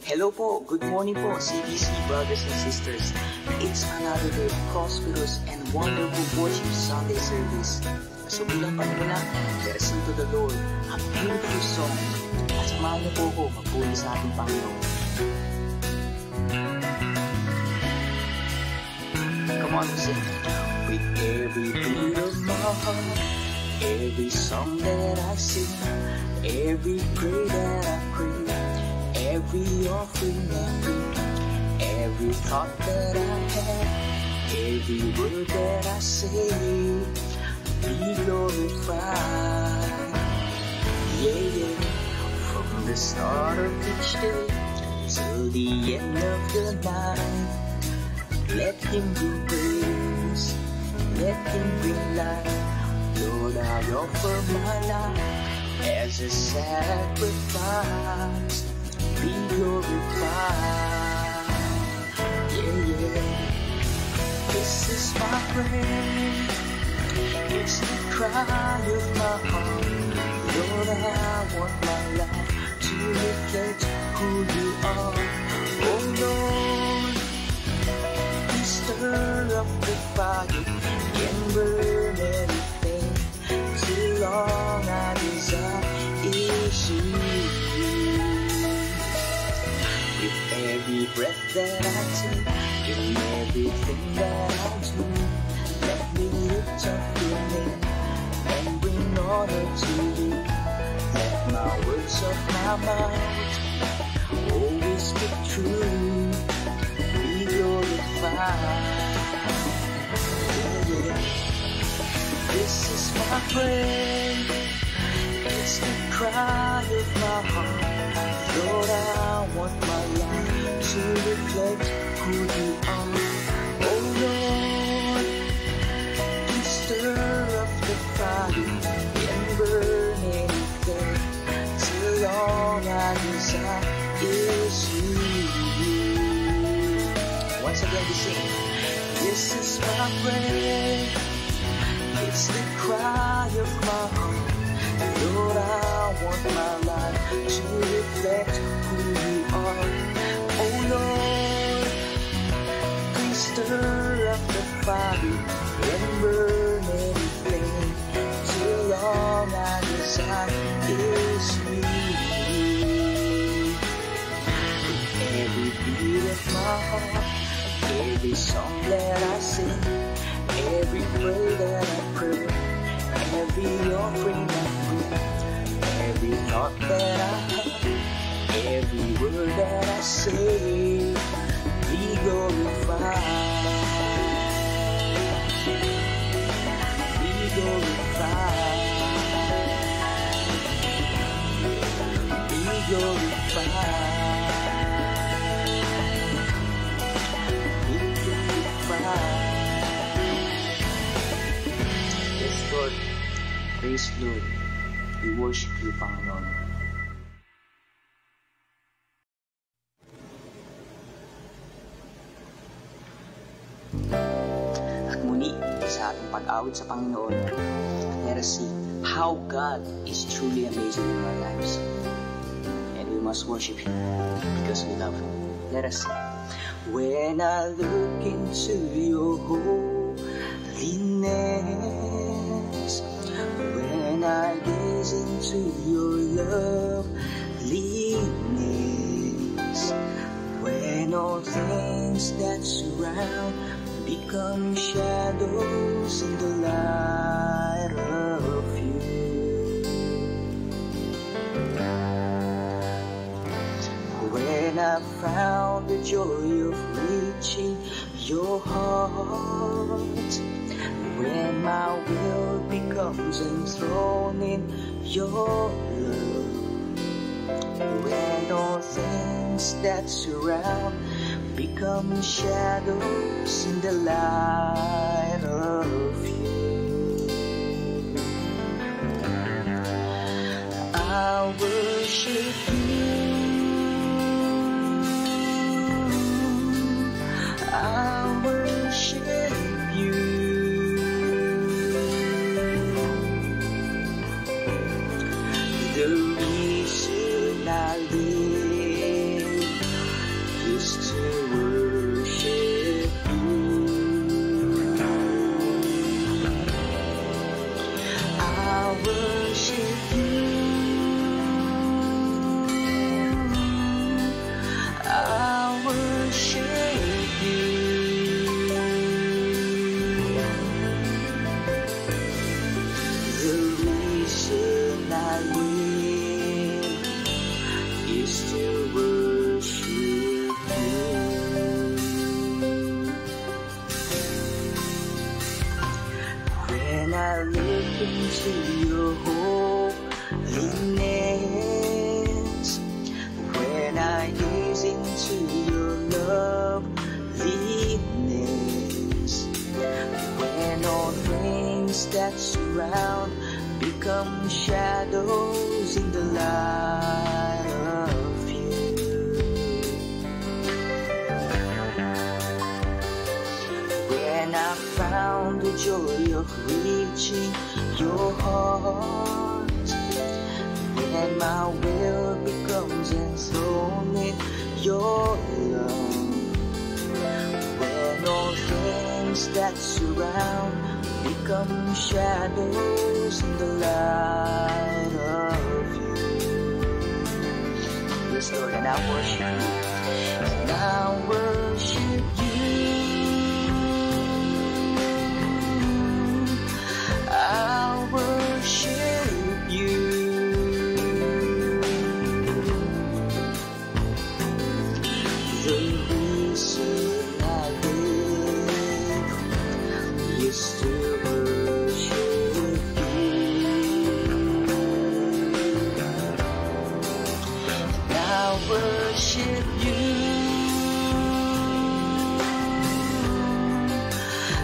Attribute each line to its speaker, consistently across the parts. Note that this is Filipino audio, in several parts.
Speaker 1: Hello po, good morning po, CBC brothers and sisters. It's another day of prosperous and wonderful worship Sunday service. So bilang panimula, let us sing to the Lord a beautiful song. At samahan niyo po ako magpuli sa ating Panginoon. Come on, sing. With every beat of my heart, every song that I sing, every prayer that I pray, every offering I bring, every thought that I have, every word that I say, be glorified. Yeah, yeah. From the start of each day till the end of the night, let Him bring praise, let Him bring life. Lord, I offer my life as a sacrifice. Be glorified. Yeah, yeah. This is my prayer. It's the cry of my heart. Lord, I want my life to reflect who you are. Oh Lord, please stir up the fire and burn anything. Too long I desire is you. With every breath that I take, in everything that I do, let me lift up your name and bring honor to you. Let my words of my mouth always speak true. Be glorified. Yeah. This is my prayer. It's the cry of my heart. Lord, I want my life to reflect who you are. Oh Lord, please stir up the fire and burn anything till all I desire is you. Once again we sing. This is my prayer. It's the cry of my heart. Lord, I want my life to reflect who you are. Oh Lord, please stir up the fire and burn anything till all I desire is you. With every beat of my heart, every song that I sing, every prayer that I pray, every offering I bring, every thought that I have, every word that I say, be glorified. Be glorified. Be glorified. Be glorified. Yes, Lord. Praise Lord. We worship you, Panginoon. At muli, sa ating pag-awit sa Panginoon, let us see how God is truly amazing in our lives. And we must worship Him because we love Him. Let us sing. When I look into your holiness, when I gaze into your loveliness, when all things that surround become shadows in the light of you, when I found the joy of reaching your heart, when my will becomes enthroned in your love, when all things that surround become shadows in the light of you, I worship you. I worship you. The reason I live into your loveliness. When all things that surround become shadows in the light of you. When I found the joy of reaching your heart, when my will becomes enthroned in your love, when all things that surround become shadows in the light of you. Yes, Lord, and I worship you, and I worship you. I worship you. The reason I live is to worship you. I worship you.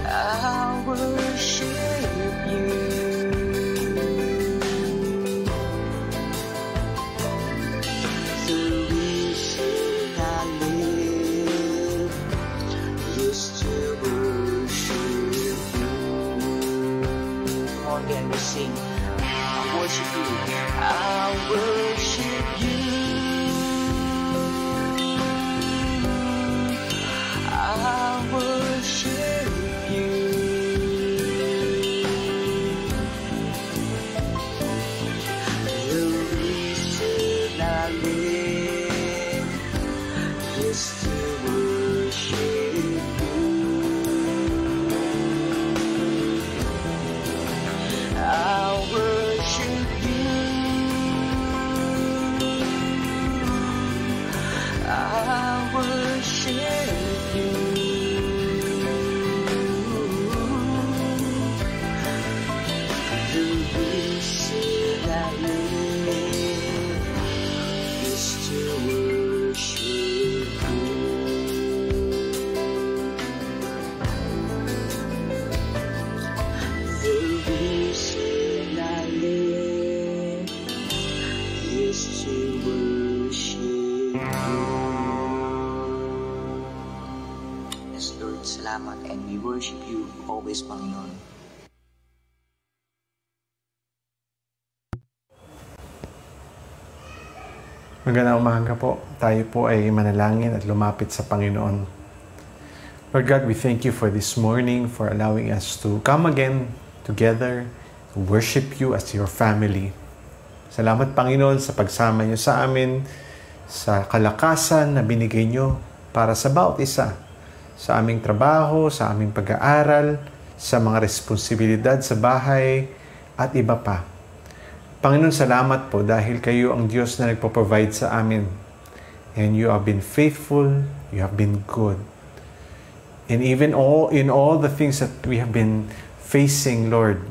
Speaker 1: I worship you. The reason I live is to worship you. Come on, again, we sing. I worship you. I worship you. I worship you. The reason I live is to worship you. I worship you. I worship you. The reason I live is to worship you. The reason I live is to worship you. Yes, Lord, salamat, and we worship you always, Panginoon.
Speaker 2: Magandang umaga po. Tayo po ay manalangin at lumapit sa Panginoon. Lord God, we thank you for this morning, for allowing us to come again together to worship you as your family. Salamat, Panginoon, sa pagsama niyo sa amin, sa kalakasan na binigay niyo para sa bawat isa, sa aming trabaho, sa aming pag-aaral, sa mga responsibilidad sa bahay, at iba pa. Panginoon, salamat po dahil kayo ang Diyos na nagpo-provide sa amin. And you have been faithful, you have been good. And even in all the things that we have been facing, Lord,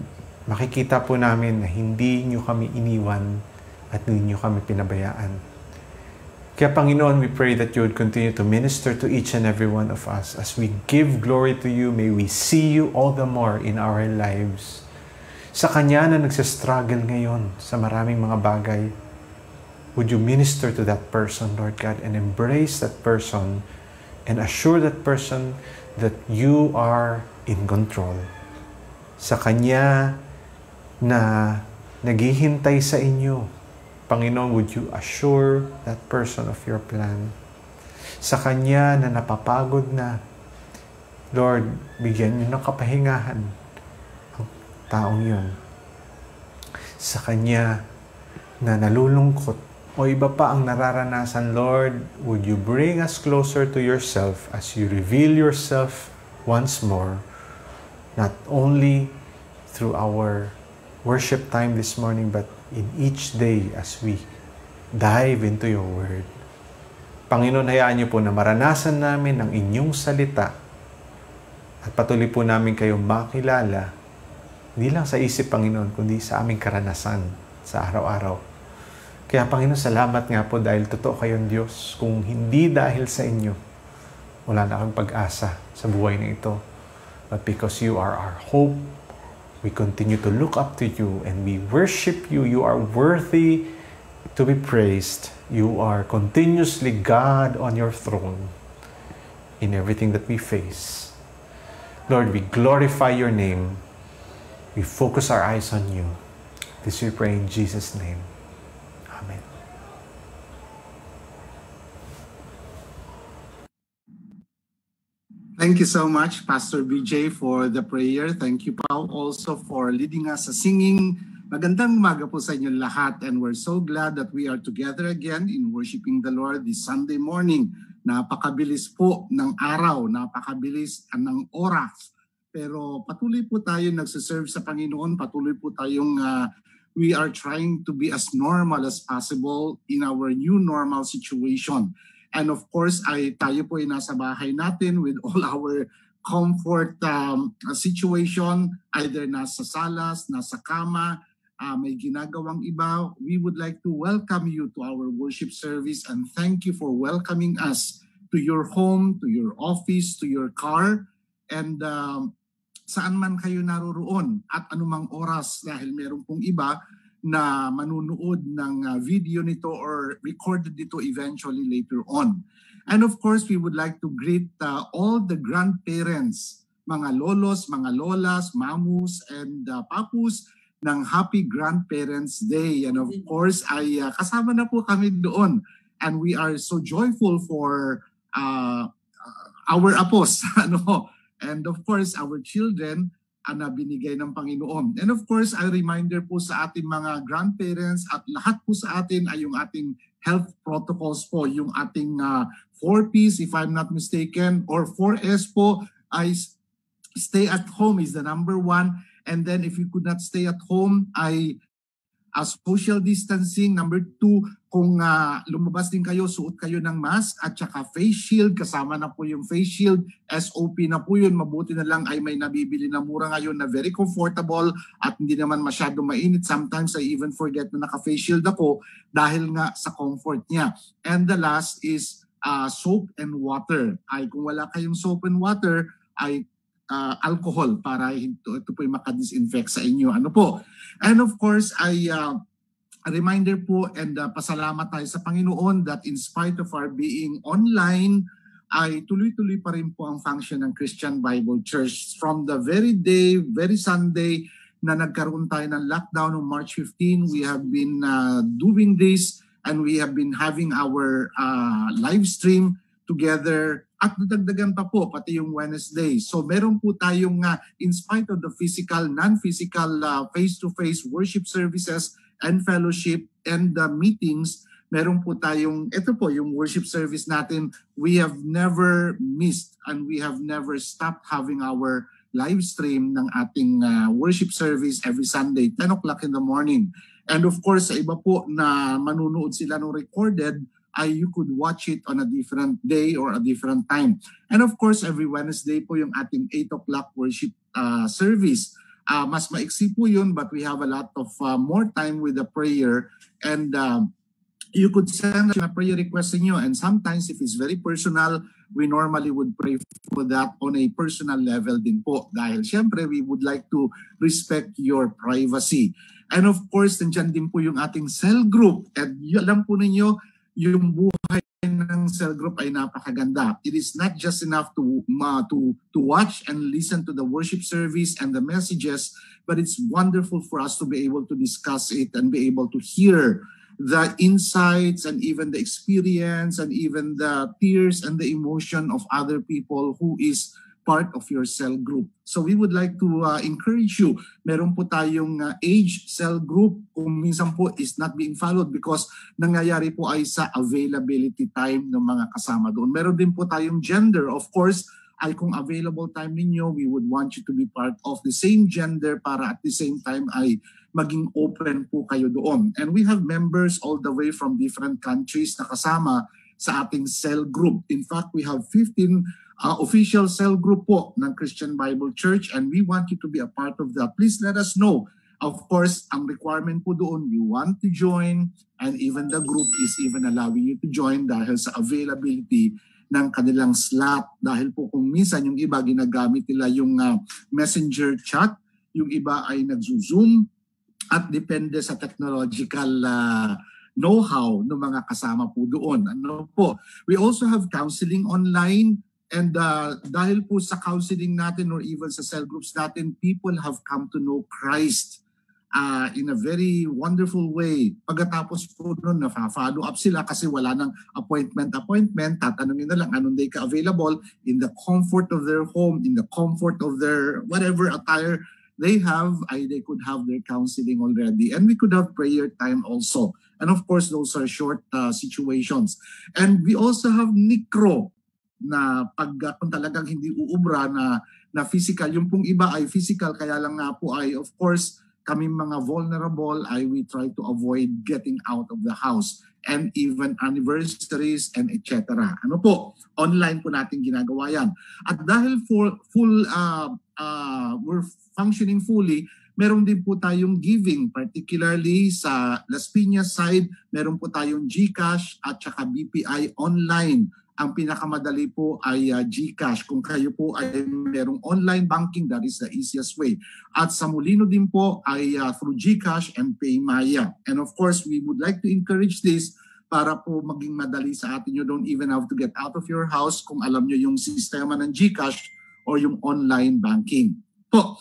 Speaker 2: makikita po namin na hindi niyo kami iniwan at hindi niyo kami pinabayaan. Kaya Panginoon, we pray that you would continue to minister to each and every one of us. As we give glory to you, may we see you all the more in our lives. Sa Kanya na nagsistruggle ngayon sa maraming mga bagay, would you minister to that person, Lord God, and embrace that person and assure that person that you are in control. Sa Kanya na naghihintay sa inyo, Panginoon, would you assure that person of your plan? Sa Kanya na napapagod na, Lord, bigyan niyo ng kapahingahan taong yun. Sa Kanya na nalulungkot o iba pa ang nararanasan, Lord, would you bring us closer to yourself as you reveal yourself once more, not only through our worship time this morning, but in each day as we dive into your word. Panginoon, hayaan niyo po na maranasan namin ang inyong salita at patuloy po namin kayong makilala, hindi lang sa isip, Panginoon, kundi sa aming karanasan sa araw-araw. Kaya Panginoon, salamat nga po dahil totoo kayong Diyos. Kung hindi dahil sa inyo, wala na akong pag-asa sa buhay na ito. But because you are our hope, we continue to look up to you and we worship you. You are worthy to be praised. You are continuously God on your throne in everything that we face. Lord, we glorify your name. We focus our eyes on you. This we pray in Jesus' name. Amen.
Speaker 3: Thank you so much, Pastor BJ, for the prayer. Thank you, Pao, also for leading us sa singing. Magandang umaga po sa inyo lahat, and we're so glad that we are together again in worshiping the Lord this Sunday morning. Napakabilis po ng araw, napakabilis ng oras. Pero patuloy po tayo nagsiserve sa Panginoon, patuloy po tayong we are trying to be as normal as possible in our new normal situation. And of course, tayo po ay nasa bahay natin with all our comfort situation, either nasa salas, nasa kama, may ginagawang iba. We would like to welcome you to our worship service and thank you for welcoming us to your home, to your office, to your car, and saan man kayo naroroon at anumang oras, dahil meron pong iba na manunood ng video nito or recorded dito eventually later on. And of course, we would like to greet all the grandparents, mga lolos, mga lolas, mamus, and papus ng Happy Grandparents Day. And of course, ay kasama na po kami doon. And we are so joyful for our apos. And of course, our children na binigay ng Panginoon. And of course, a reminder po sa ating mga grandparents at lahat po sa atin ay yung ating health protocols po, yung ating 4Ps if I'm not mistaken, or 4S po ay stay at home is the number 1. And then if you could not stay at home ay social distancing. Number 2, kung lumabas din kayo, suot kayo ng mask at saka face shield. Kasama na po yung face shield. SOP na po yun. Mabuti na lang ay may nabibili na mura ngayon na very comfortable at hindi naman masyado mainit. Sometimes I even forget na naka-face shield ako dahil nga sa comfort niya. And the last is soap and water. Ay kung wala kayong soap and water, ay alcohol para ito po yung makadisinfect sa inyo. Ano po? And of course, a reminder po and pasalamat tayo sa Panginoon that in spite of our being online, ay tuloy-tuloy pa rin po ang function ng Christian Bible Church. From the very day, very Sunday na nagkaroon tayo ng lockdown on March 15, we have been doing this and we have been having our live stream together. At nadagdagan pa po, pati yung Wednesday. So meron po tayong, in spite of the physical, non-physical, face-to-face worship services and fellowship and meetings, meron po tayong, ito po yung worship service natin, we have never missed and we have never stopped having our live stream ng ating worship service every Sunday, 10 o'clock in the morning. And of course, sa iba po na manunood sila ng recorded, you could watch it on a different day or a different time. And of course, every Wednesday po yung ating 8 o'clock worship service. Mas maiksi po yun, but we have a lot of more time with the prayer. And you could send a prayer request in you. And sometimes, if it's very personal, we normally would pray for that on a personal level din po. Dahil syempre, we would like to respect your privacy. And of course, nandiyan din po yung ating cell group. And alam po ninyo, yung buhay ng cell group ay napakaganda. It is not just enough to watch and listen to the worship service and the messages, but it's wonderful for us to be able to discuss it and be able to hear the insights and even the experience and even the tears and the emotion of other people who is part of your cell group. So we would like to encourage you. Meron po tayong age cell group kung minsan po is not being followed because nangyayari po ay sa availability time ng mga kasama doon. Meron din po tayong gender. Of course, ay kung available time ninyo, we would want you to be part of the same gender para at the same time ay maging open po kayo doon. And we have members all the way from different countries na kasama sa ating cell group. In fact, we have 15 official cell group po ng Christian Bible Church and we want you to be a part of that. Please let us know Of course, ang requirement po doon, you want to join, and even the group is even allowing you to join dahil sa availability ng kanilang slot. Dahil po kung minsan yung iba ginagamit nila yung messenger chat, yung iba ay nag-zoom, at depende sa technological know-how ng mga kasama po doon. Ano po? We also have counseling online, and dahil po sa counseling natin or even sa cell groups natin, people have come to know Christ in a very wonderful way. Pagkatapos po noon, na-follow up sila kasi wala nang appointment, tatanungin na lang anong day ka available in the comfort of their home, in the comfort of their whatever attire they have, they could have their counseling already. And we could have prayer time also. And of course, those are short situations. And we also have Nikro, na pag kung talagang hindi uubra na physical. Yung pong iba ay physical, kaya lang nga po ay of course, kami mga vulnerable we try to avoid getting out of the house, and even anniversaries and etc. Ano po, online po natin ginagawa yan. At dahil we're functioning fully, meron din po tayong giving, particularly sa Las Piñas side, meron po tayong GCash at saka BPI online. Ang pinakamadali po ay GCash. Kung kayo po ay merong online banking, that is the easiest way. At sa Molino din po ay through GCash and PayMaya. And of course, we would like to encourage this para po maging madali sa atin. You don't even have to get out of your house kung alam nyo yung sistema ng GCash or yung online banking. Po,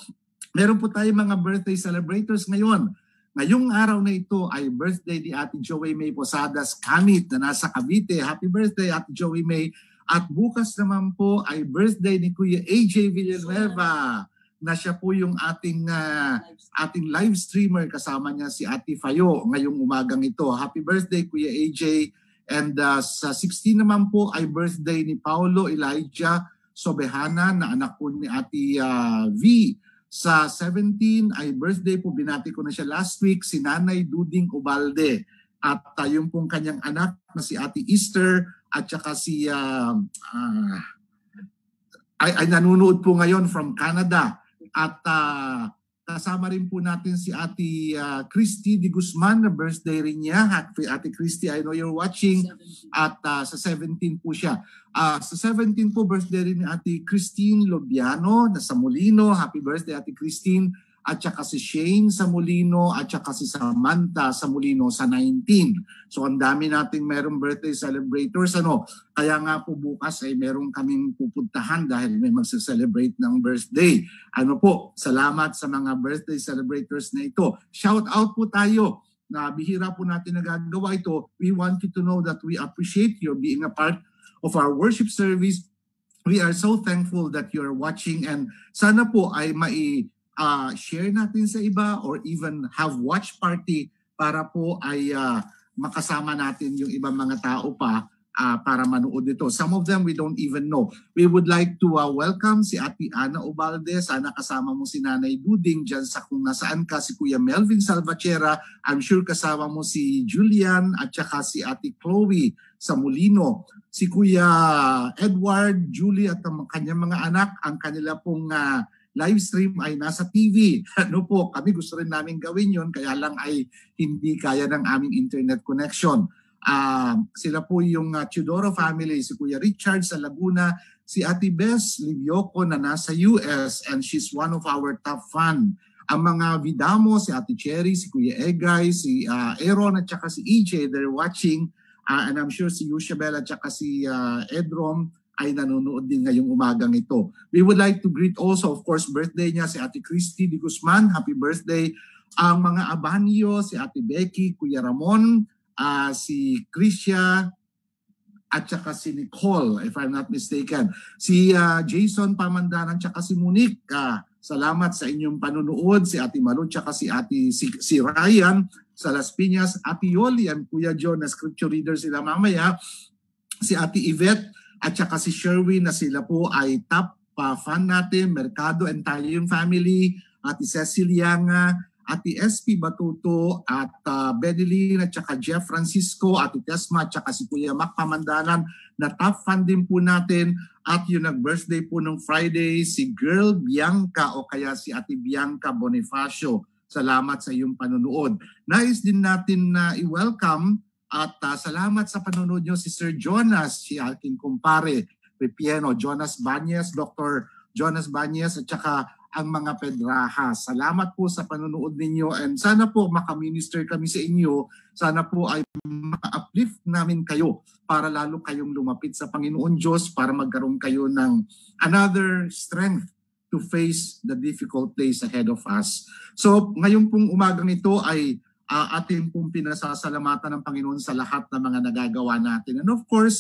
Speaker 3: meron po tayong mga birthday celebrators ngayon. Ngayong araw na ito ay birthday ni Ate Joey May Posadas Kamit na nasa Cavite. Happy birthday, Ate Joey May. At bukas naman po ay birthday ni Kuya AJ Villanueva na siya po yung ating live streamer. Kasama niya si Ate Fayo ngayong umagang ito. Happy birthday, Kuya AJ. And sa 16 naman po ay birthday ni Paulo Elijah Sobehana na anak po ni Ate V. Sa 17 ay birthday po, binati ko na siya last week, si Nanay Duding Ubalde. At yung pong kanyang anak na si Ate Easter at saka si ay nanonood po ngayon from Canada. At kasama rin po natin si Ate Christy de Guzman na birthday rin niya. Ate Christy, I know you're watching. At sa 17 po siya. Sa 17 po, birthday rin ni Ate Christine Lobiano na sa Molino. Happy birthday, Ate Christine. At saka si Shane sa Molino. At saka si Samantha sa Molino sa 19. So ang dami nating merong birthday celebrators. Kaya nga po bukas ay meron kaming pupuntahan dahil may magse-celebrate ng birthday. Salamat sa mga birthday celebrators na ito. Shout out po tayo. Na bihira po natin nagagawa ito. We want you to know that we appreciate your being a part of our worship service. We are so thankful that you're watching, and sana po ay share natin sa iba or even have watch party para po ay makasama natin yung ibang mga tao pa para manood ito. Some of them we don't even know. We would like to welcome si Ate Ana Ubalde. Sana kasama mo si Nanay Duding dyan sa kung nasaan ka, si Kuya Melvin Salvachera. I'm sure kasama mo si Julian at saka si Ate Chloe sa Molino. Si Kuya Edward, Julie at ang kanyang mga anak, ang kanila pong live stream ay nasa TV. Kami gusto rin namin gawin yon, kaya lang ay hindi kaya ng aming internet connection. Sila po yung Teodoro family, si Kuya Richard sa Laguna, si Ate Bess Livioco na nasa US, and she's one of our top fan. Ang mga Vidamo, si Ate Cherry, si Kuya Egay, si Aaron at saka si EJ, they're watching. And I'm sure si Yushabel at saka si Edrom ay nanonood din ngayong umagang ito. We would like to greet also, of course, birthday niya si Ate Christy de Guzman. Happy birthday. Ang mga Abanyo, si Ate Becky, Kuya Ramon, si Krisha, at saka si Nicole, if I'm not mistaken. Si Jason Pamandanan, at saka si Monique. Salamat sa inyong panunood. Si Ate Malu, at saka si Ryan sa Las Piñas. Ate Yoli and Kuya John na scripture reader sila mamaya. Si Ate Yvette at saka si Sherwin na sila po ay top fan natin, Mercado and Talion family. Ate Cecilia nga, Ate SP Batuto at Bedeline at saka Jeff Francisco, Ate Tesma at saka si Kuya Mac Pamandanan na top fan din po natin. At yung nag-birthday po nung Friday, si Girl Bianca o kaya si Ate Bianca Bonifacio. Salamat sa iyong panonood. Nais din natin na i-welcome at salamat sa panonood nyo si Sir Jonas, si aking kumpare, Ripieno, Jonas Banyes, Dr. Jonas Banyes at saka ang mga Pedraha. Salamat po sa panonood ninyo and sana po makaminister kami sa inyo. Sana po ay ma-uplift namin kayo para lalo kayong lumapit sa Panginoon Diyos para magkaroon kayo ng another strength to face the difficult days ahead of us. So ngayon pong umagang ito ay atin pong pinasasalamatan ng Panginoon sa lahat ng mga nagagawa natin. And of course,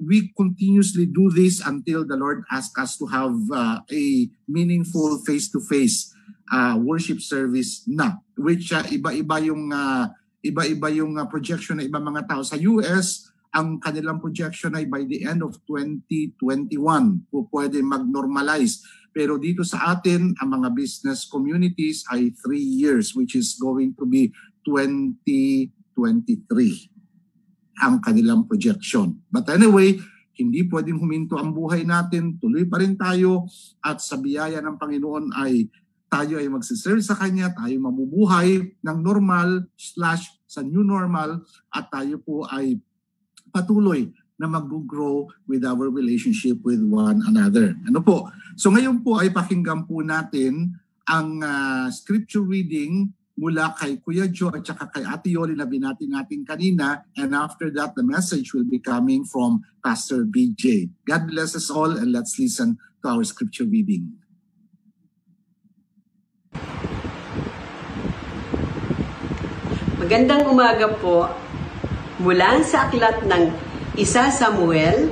Speaker 3: we continuously do this until the Lord asks us to have a meaningful face-to-face worship service na, which iba-iba yung projection ng ibang mga tao. Sa US, ang kanilang projection ay by the end of 2021 po pwede mag-normalize. Pero dito sa atin, ang mga business communities ay 3 years, which is going to be 2023 ang kanilang projection. But anyway, hindi pwedeng huminto ang buhay natin. Tuloy pa rin tayo at sa biyaya ng Panginoon ay tayo ay magsiserve sa Kanya, tayo mabubuhay ng normal / sa new normal at tayo po ay patuloy na mag-grow with our relationship with one another. Ano po? So ngayon po ay pakinggan po natin ang scripture reading mula kay Kuya Joe at saka kay Ate Yoli na binati natin kanina, and after that the message will be coming from Pastor BJ. God bless us all and let's listen to our scripture reading.
Speaker 4: Magandang umaga po. Mula sa aklat ng 1 Samuel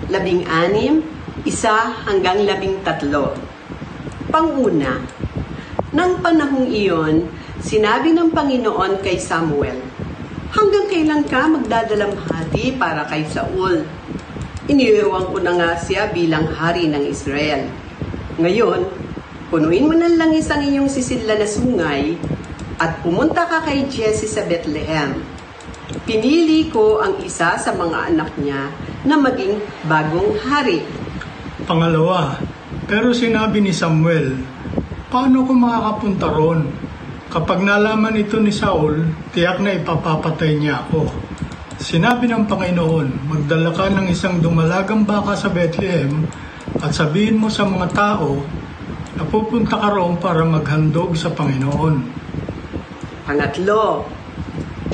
Speaker 4: 16, 1 hanggang 13. Panguna, nang panahong iyon, sinabi ng Panginoon kay Samuel, "Hanggang kailan ka magdadalamhati para kay Saul? Iniiwan ko na nga siya bilang hari ng Israel. Ngayon, punuin mo ng langis ang iyong sisidlan na sungay at pumunta ka kay Jesse sa Bethlehem. Pinili ko ang isa sa mga anak niya na maging bagong hari."
Speaker 5: Pangalawa, pero sinabi ni Samuel, "Paano ko makakapunta ron? Kapag nalaman ito ni Saul, tiyak na ipapapatay niya ako." Sinabi ng Panginoon, "Magdala ka ng isang dumalagang baka sa Bethlehem at sabihin mo sa mga tao na pupunta ka roon para maghandog sa Panginoon."
Speaker 4: Pangatlo,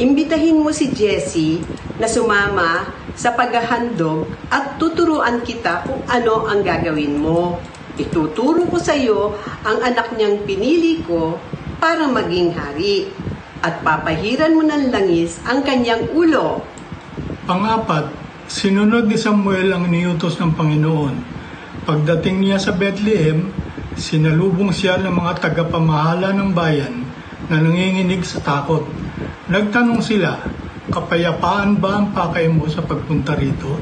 Speaker 4: imbitahin mo si Jesse na sumama sa paghahandog at tuturuan kita kung ano ang gagawin mo. Ituturo ko sa iyo ang anak niyang pinili ko para maging hari at papahiran mo ng langis ang kanyang ulo.
Speaker 5: Pangapat, sinunod ni Samuel ang iniutos ng Panginoon. Pagdating niya sa Bethlehem, sinalubong siya ng mga tagapamahala ng bayan na nanginginig sa takot. Nagtanong sila, "Kapayapaan ba ang pakay mo sa pagpunta rito?"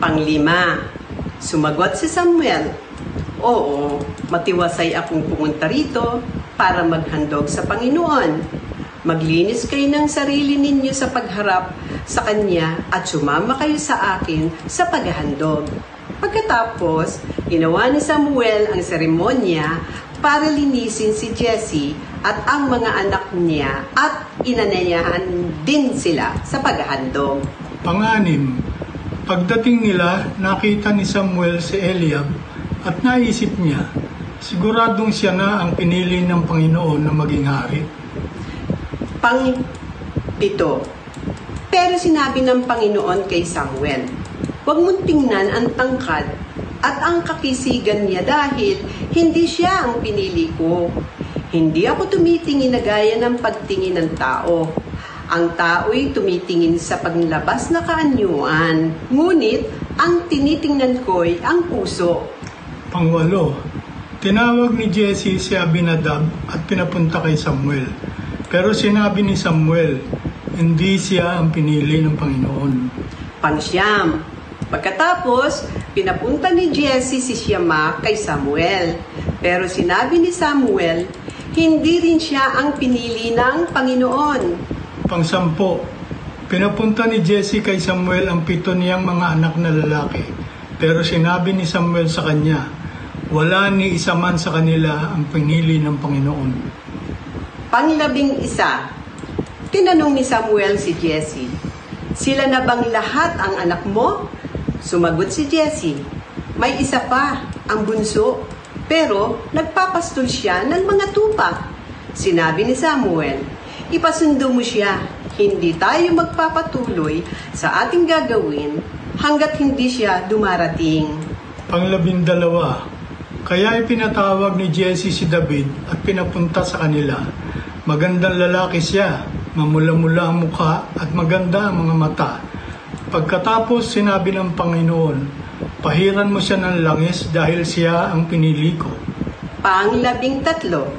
Speaker 4: Panglima, sumagot si Samuel, "Oo, matiwasay akong pumunta rito para maghandog sa Panginoon. Maglinis kayo ng sarili ninyo sa pagharap sa Kanya at sumama kayo sa akin sa paghahandog." Pagkatapos, ginawa ni Samuel ang seremonya para linisin si Jesse at ang mga anak niya at inanayahan din sila sa paghahandog.
Speaker 5: Pang-anim, pagdating nila, nakita ni Samuel si Eliab at naisip niya, siguradong siya na ang pinili ng Panginoon na maging hari.
Speaker 4: Pang-pito, pero sinabi ng Panginoon kay Samuel, "Huwag mong tingnan ang tangkad at ang kakisigan niya dahil hindi siya ang pinili ko. Hindi ako tumitingin na gaya ng pagtingin ng tao. Ang tao'y tumitingin sa paglabas na kaanyuan, ngunit ang tinitingnan ko'y ang puso."
Speaker 5: Pangwalo, tinawag ni Jesse si Abinadab at pinapunta kay Samuel. Pero sinabi ni Samuel, hindi siya ang pinili ng Panginoon.
Speaker 4: Pangsyam, pagkatapos, pinapunta ni Jesse si Shammah kay Samuel. Pero sinabi ni Samuel, hindi rin siya ang pinili ng Panginoon.
Speaker 5: Pangsampo, pinapunta ni Jesse kay Samuel ang 7 niyang mga anak na lalaki. Pero sinabi ni Samuel sa kanya, Wala ni isa man sa kanila ang pinili ng Panginoon.
Speaker 4: Panglabing isa, tinanong ni Samuel si Jesse, "Sila na bang lahat ang anak mo?" Sumagot si Jesse, "May isa pa, ang bunso, pero nagpapastol siya ng mga tupa." Sinabi ni Samuel, "Ipasundo mo siya, hindi tayo magpapatuloy sa ating gagawin hanggat hindi siya dumarating."
Speaker 5: Panglabindalawa, kaya ipinatawag ni Jesse si David at pinapunta sa kanila. Magandang lalaki siya, mamula-mula ang mukha at maganda ang mga mata. Pagkatapos sinabi ng Panginoon, "Pahiran mo siya ng langis dahil siya ang pinili ko."
Speaker 4: Panglabing tatlo,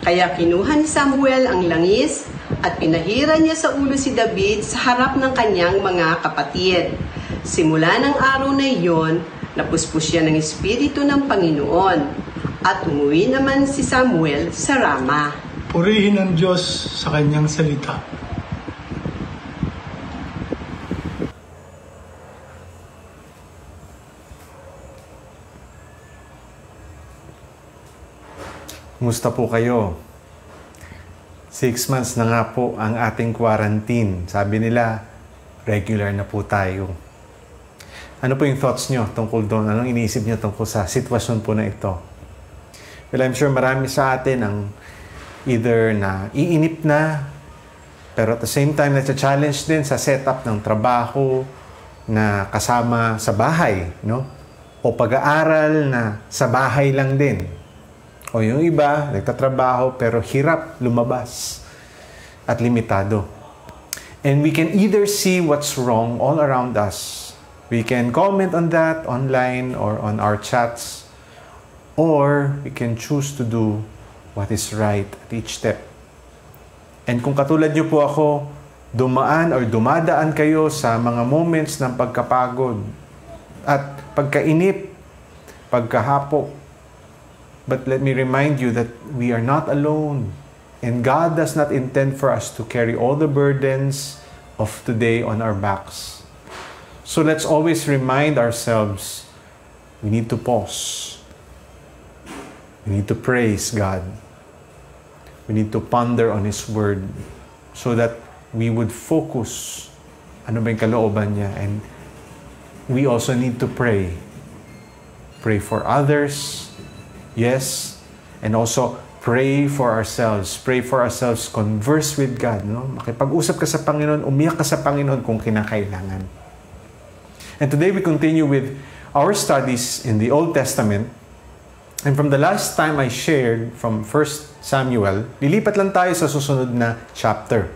Speaker 4: kaya kinuha ni Samuel ang langis at pinahiran niya sa ulo si David sa harap ng kanyang mga kapatid. Simula ng araw na iyon, napuspos siya ng Espiritu ng Panginoon at umuwi naman si Samuel sa Rama.
Speaker 5: Purihin ang Diyos sa kanyang salita.
Speaker 2: Kumusta po kayo? 6 months na nga po ang ating quarantine. Sabi nila, regular na po tayo. Ano po yung thoughts nyo tungkol doon? Anong iniisip nyo tungkol sa sitwasyon po na ito? Well, I'm sure marami sa atin ang either na iinip na, pero at the same time, na-challenge din sa setup ng trabaho na kasama sa bahay, no? O pag-aaral na sa bahay lang din. O yung iba, nagtatrabaho pero hirap lumabas at limitado. And we can either see what's wrong all around us. We can comment on that online or on our chats. Or we can choose to do what is right at each step. And kung katulad niyo po ako, dumaan or dumadaan kayo sa mga moments ng pagkapagod at pagkainip, pagkahapok. But let me remind you that we are not alone. And God does not intend for us to carry all the burdens of today on our backs. So let's always remind ourselves, we need to pause. We need to praise God. We need to ponder on His Word so that we would focus ano ba yung kalooban niya. And we also need to pray. Pray for others. Yes, and also pray for ourselves. Pray for ourselves. Converse with God. No? Makipag-usap ka sa Panginoon. Umiyak ka sa Panginoon kung kinakailangan. And today we continue with our studies in the Old Testament. And from the last time I shared from 1 Samuel, lilipat lang tayo sa susunod na chapter.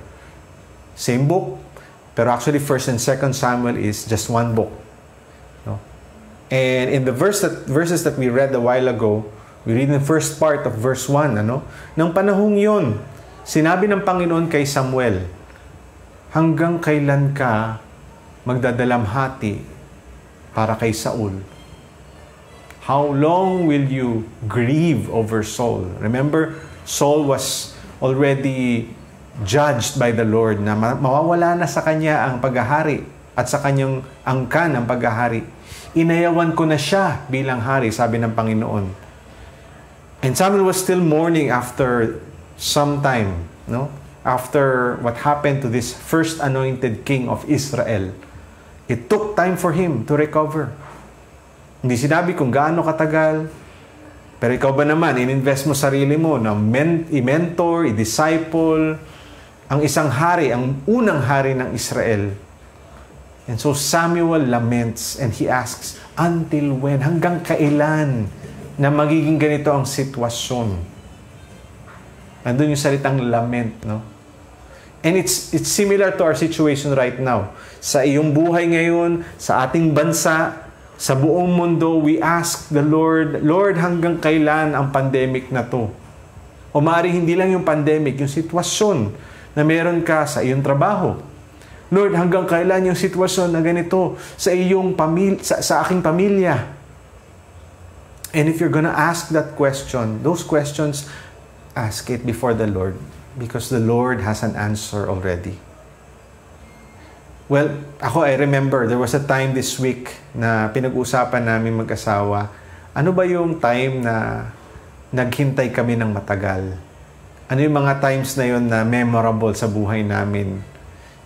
Speaker 2: Same book, pero actually 1 and 2 Samuel is just one book. No? And in the verses that we read a while ago, we read in the first part of verse 1, Nang panahong yon, sinabi ng Panginoon kay Samuel, "Hanggang kailan ka magdadalamhati para kay Saul? How long will you grieve over Saul?" Remember, Saul was already judged by the Lord na mawawala na sa kanya ang paghahari at sa kanyang angkan ang paghahari. Inayawan ko na siya bilang hari, sabi ng Panginoon. And Samuel was still mourning after some time, after what happened to this first anointed king of Israel. It took time for him to recover. Hindi sinabi kung gaano katagal, pero ikaw ba naman, ininvest mo sarili mo na i-mentor, i-disciple, ang isang hari, ang unang hari ng Israel. And so Samuel laments and he asks, until when? Hanggang kailan na magiging ganito ang sitwasyon? Nandun yung salitang lament, And it's similar to our situation right now. Sa iyong buhay ngayon, sa ating bansa, sa buong mundo, we ask the Lord, Lord, hanggang kailan ang pandemic na to? O maaari hindi lang yung pandemic, yung sitwasyon na meron ka sa iyong trabaho. Lord, hanggang kailan yung sitwasyon na ganito sa iyong sa aking pamilya? And if you're gonna ask that question, those questions, ask it before the Lord because the Lord has an answer already. Well, I remember there was a time this week na pinag-usapan namin mag-asawa Ano ba yung time na naghintay kami ng matagal? Ano yung mga times na yun na memorable sa buhay namin?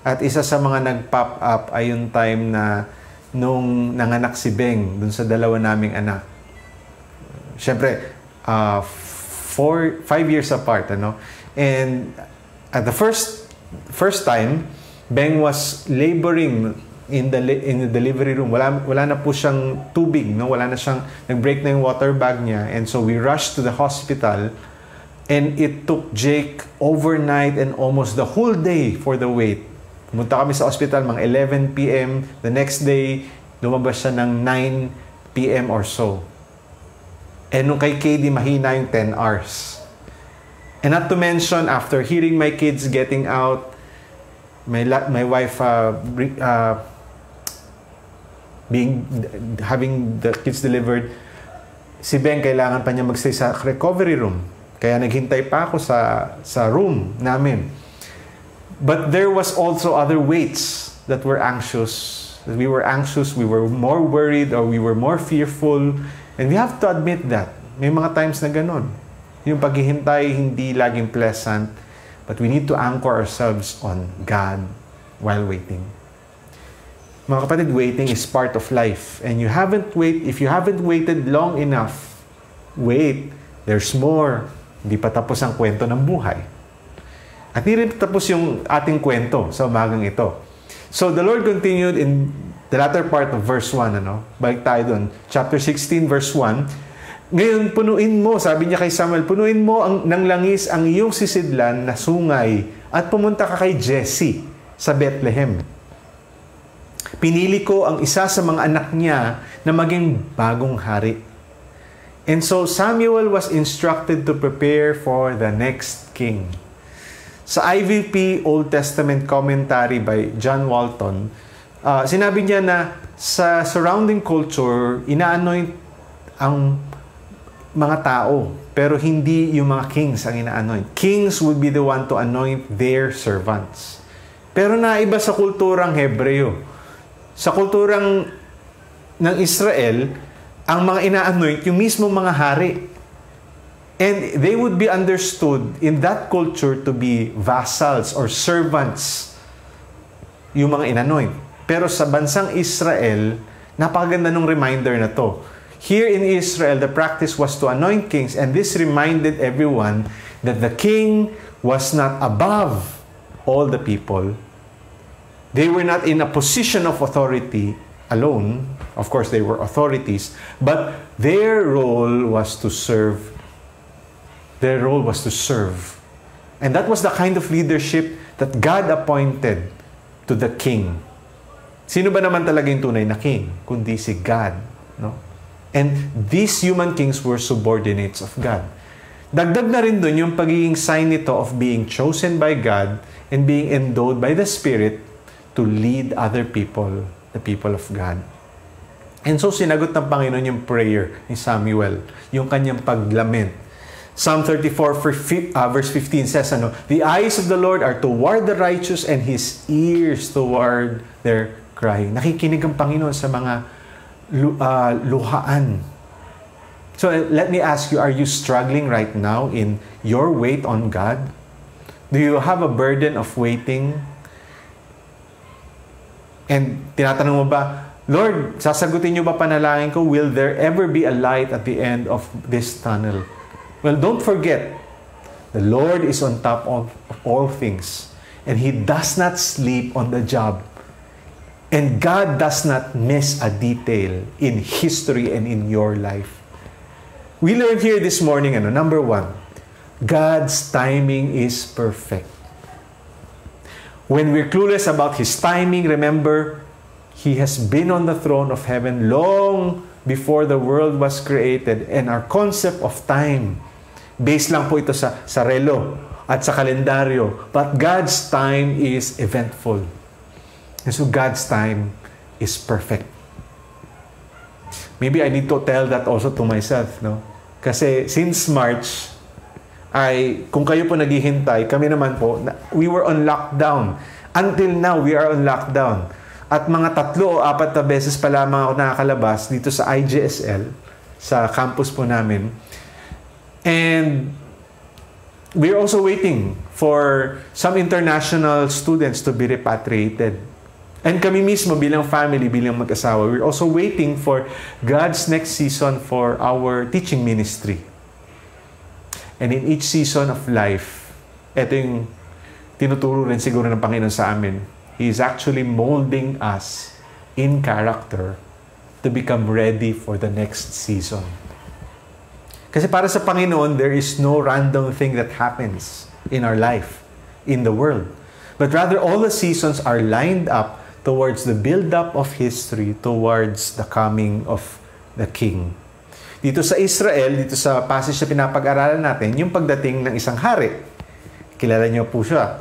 Speaker 2: At isa sa mga nag-pop up ay yung time na nung nanganak si Beng dun sa dalawa naming anak. Siyempre, 5 years apart, ano? And at the first time, Beng was laboring in the delivery room. Wala na po siyang tubig, no? Wala na siyang, nag-break na yung water bag niya. And so we rushed to the hospital, and it took Jake overnight and almost the whole day for the wait. Pumunta kami sa hospital mga 11 p.m. The next day, lumabas siya ng 9 p.m. or so. And nung kay KD, mahina yung 10 hours. And not to mention, after hearing my kids getting out, my wife having the kids delivered, si Ben kailangan pa niya magstay sa recovery room. Kaya naghintay pa ako sa room namin. But there was also other waits that were anxious. That we were anxious, we were more worried, or we were more fearful. And we have to admit that. May mga times na ganun. Yung paghihintay hindi laging pleasant, but we need to anchor ourselves on God while waiting. Mga kapatid, waiting is part of life. And if you haven't waited long enough, wait, there's more. Hindi pa tapos ang kwento ng buhay. At hindi rin tapos yung ating kwento sa umagang ito. So the Lord continued in the latter part of verse 1. Balik tayo doon. Chapter 16, verse 1. Ngayon, punuin mo, sabi niya kay Samuel, punuin mo ng langis ang iyong sisidlan na sungay at pumunta ka kay Jesse sa Bethlehem. Pinili ko ang isa sa mga anak niya na maging bagong hari. And so Samuel was instructed to prepare for the next king. Sa IVP Old Testament commentary by John Walton, sinabi niya na sa surrounding culture, ina-anoint ang mga tao, pero hindi yung mga kings ang ina-anoint. Kings would be the one to anoint their servants. Pero naiba sa kulturang Hebreo. Sa kulturang ng Israel, ang mga ina-anoint yung mismo mga hari. And they would be understood in that culture to be vassals or servants, yung mga inanoint. Pero sa bansang Israel, napakaganda ng reminder na to. Here in Israel, the practice was to anoint kings, and this reminded everyone that the king was not above all the people. They were not in a position of authority alone. Of course, they were authorities, but their role was to serve. Their role was to serve. And that was the kind of leadership that God appointed to the king. Sino ba naman talaga yung tunay na king? Kundi si God. No? And these human kings were subordinates of God. Dagdag na rin dun yung pagiging sign nito of being chosen by God and being endowed by the Spirit to lead other people, the people of God. And so sinagot ng Panginoon yung prayer ni Samuel, yung kanyang paglament. Psalm 34 verse 15 says, the eyes of the Lord are toward the righteous and His ears toward their crying. Nakikinig ang Panginoon sa mga luhaan. So let me ask you, are you struggling right now in your wait on God? Do you have a burden of waiting? And tinatanong mo ba, Lord, sasagutin niyo ba panalangin ko? Will there ever be a light at the end of this tunnel? Well, don't forget, the Lord is on top of all things. And He does not sleep on the job. And God does not miss a detail in history and in your life. We learned here this morning, number 1, God's timing is perfect. When we're clueless about His timing, remember, He has been on the throne of heaven long before the world was created. And our concept of time, based lang po ito sa relo at sa kalendaryo. But God's time is eventful. And so God's time is perfect. Maybe I need to tell that also to myself, no? Kasi since March, kung kayo po naghihintay, kami naman po, we were on lockdown. Until now, we are on lockdown. At mga 3 o 4 na beses pa lamang ako nakakalabas dito sa IGSL, sa campus po namin. And we're also waiting for some international students to be repatriated. And kami mismo bilang family, bilang mag-asawa, we're also waiting for God's next season for our teaching ministry. And in each season of life, ito yung tinuturo rin siguro ng Panginoon sa amin. He is actually molding us in character to become ready for the next season. Kasi para sa Panginoon, there is no random thing that happens in our life, in the world. But rather, all the seasons are lined up towards the build-up of history, towards the coming of the King. Dito sa Israel, dito sa passage na pinapag-aralan natin, yung pagdating ng isang hari. Kilala niyo po siya.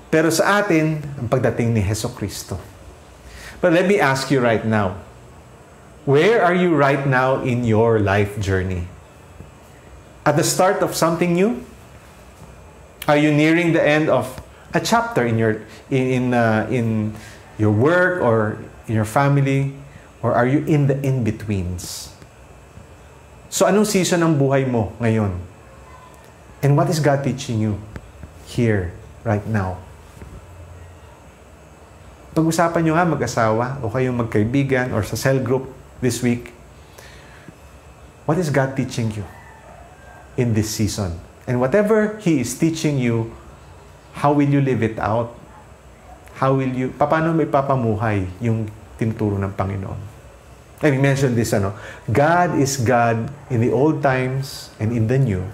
Speaker 2: Pero sa atin, ang pagdating ni Jesucristo. But let me ask you right now, where are you right now in your life journey? At the start of something new? Are you nearing the end of a chapter in your work or in your family? Or are you in the in-betweens? So anong season ng buhay mo ngayon? And what is God teaching you here, right now? Pag-usapan nyo nga mag-asawa o kayo magkaibigan or sa cell group this week. What is God teaching you in this season? And whatever He is teaching you, how will you live it out? Paano may papamuhay yung tinuturo ng Panginoon? I mentioned this, God is God in the old times and in the new.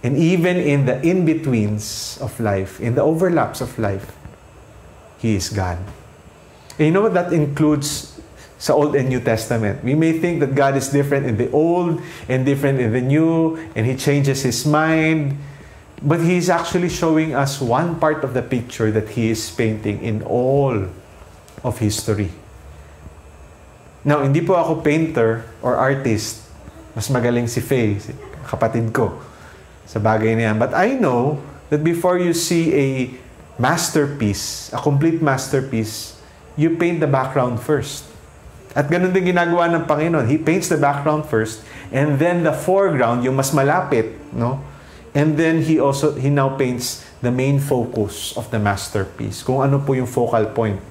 Speaker 2: And even in the in-betweens of life, in the overlaps of life, He is God. And you know what that includes sa Old and New Testament? We may think that God is different in the Old and different in the New, and He changes His mind. But He is actually showing us one part of the picture that He is painting in all of history. Now, hindi po ako painter or artist. Mas magaling si Faye, kapatid ko, sa bagay na yan. But I know that before you see a masterpiece, a complete masterpiece, you paint the background first. At ganun din ginagawa ng Panginoon. He paints the background first, and then the foreground, yung mas malapit, no? And then He now paints the main focus of the masterpiece. Kung ano po yung focal point.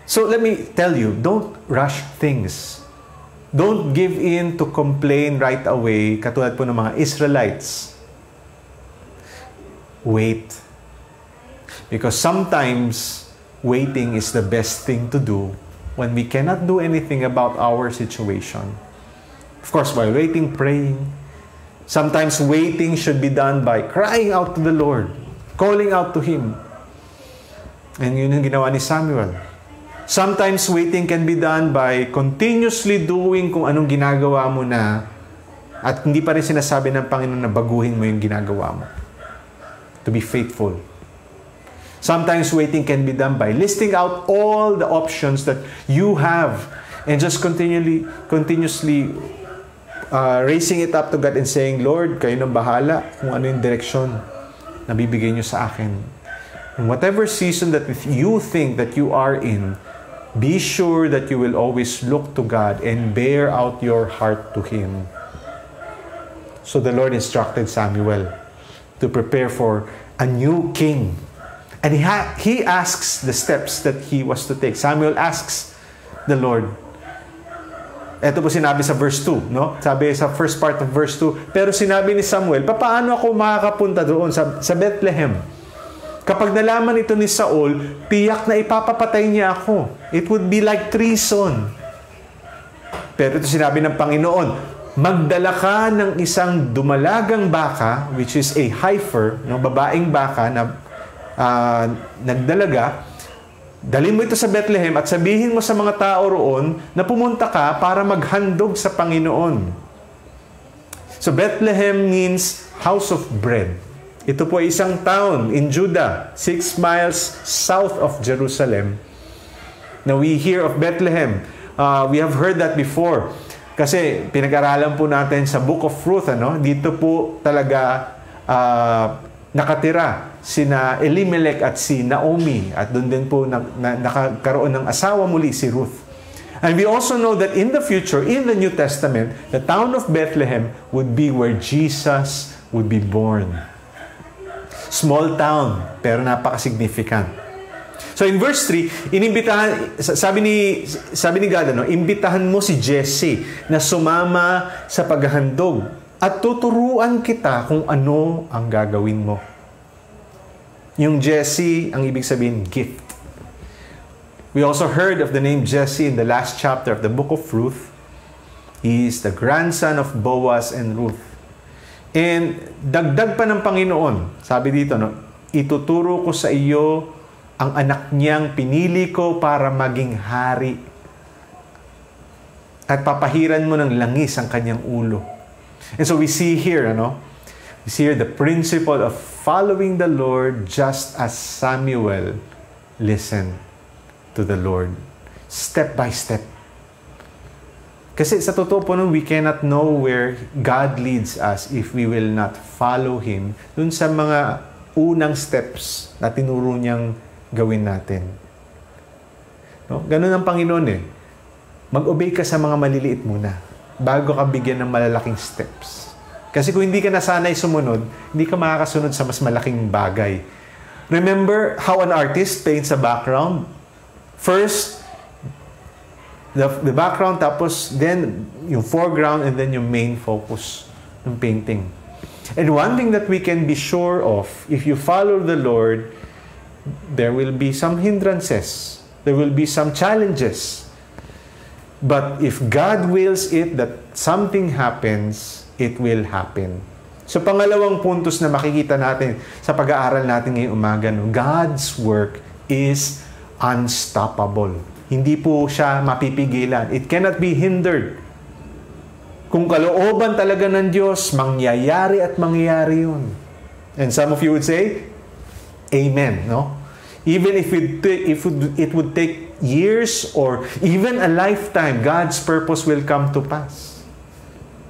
Speaker 2: So let me tell you, don't rush things. Don't give in to complain right away, katulad po ng mga Israelites. Wait. Because sometimes, waiting is the best thing to do when we cannot do anything about our situation. Of course, while waiting, praying. Sometimes waiting should be done by crying out to the Lord, calling out to Him. And yun yung ginawa ni Samuel. Sometimes waiting can be done by continuously doing kung anong ginagawa mo na at hindi pa rin sinasabi ng Panginoon na baguhin mo yung ginagawa mo. To be faithful. Sometimes waiting can be done by listing out all the options that you have and just continuously raising it up to God and saying, Lord, kayo nang bahala kung ano yung direksyon na bibigay niyo sa akin. In whatever season that you think that you are in, be sure that you will always look to God and bear out your heart to Him. So the Lord instructed Samuel to prepare for a new king. And he asks the steps that he was to take. Samuel asks the Lord. Ito po sinabi sa verse 2, no? Sabi sa first part of verse 2, pero sinabi ni Samuel, paano ako makakapunta doon sa Bethlehem? Kapag nalaman ito ni Saul, tiyak na ipapapatay niya ako. It would be like treason. Pero ito sinabi ng Panginoon, magdala ka ng isang dumalagang baka, which is a heifer, no, babaeng baka na nagdalaga. Dalhin mo ito sa Bethlehem at sabihin mo sa mga tao roon na pumunta ka para maghandog sa Panginoon. So Bethlehem means house of bread. Ito po ay isang town in Judah, 6 miles south of Jerusalem. Now we hear of Bethlehem. We have heard that before. Kasi pinag-aralan po natin sa Book of Ruth, dito po talaga nakatira sina Elimelech at si Naomi. At doon din po nakakaroon ng asawa muli si Ruth. And we also know that in the future, in the New Testament, the town of Bethlehem would be where Jesus would be born. Small town, pero napaka-significant. So in verse 3, sabi ni God, imbitahan mo si Jesse na sumama sa paghahandog at tuturuan kita kung ano ang gagawin mo. Yung Jesse, ang ibig sabihin, gift. We also heard of the name Jesse in the last chapter of the book of Ruth. He is the grandson of Boaz and Ruth. And dagdag pa ng Panginoon, sabi dito, ituturo ko sa iyo ang anak niyang pinili ko para maging hari. At papahiran mo ng langis ang kanyang ulo. And so we see here, we see here the principle of following the Lord just as Samuel listened to the Lord. Step by step. Kasi sa totoo po we cannot know where God leads us if we will not follow Him dun sa mga unang steps na tinuro niyang gawin natin. Ganun ang Panginoon Mag-obey ka sa mga maliliit muna bago ka bigyan ng malalaking steps. Kasi kung hindi ka nasanay sumunod, hindi ka makakasunod sa mas malaking bagay. Remember how an artist paints a background? First, the background, tapos then yung foreground, and then yung main focus ng painting. And one thing that we can be sure of, if you follow the Lord, there will be some hindrances. There will be some challenges. But if God wills it that something happens, it will happen. So pangalawang puntos na makikita natin sa pag-aaral natin ngayong umaga, God's work is unstoppable. Hindi po siya mapipigilan. It cannot be hindered. Kung kalooban talaga ng Diyos, mangyayari at mangyayari yun. And some of you would say, Amen, Even if it would take years or even a lifetime, God's purpose will come to pass.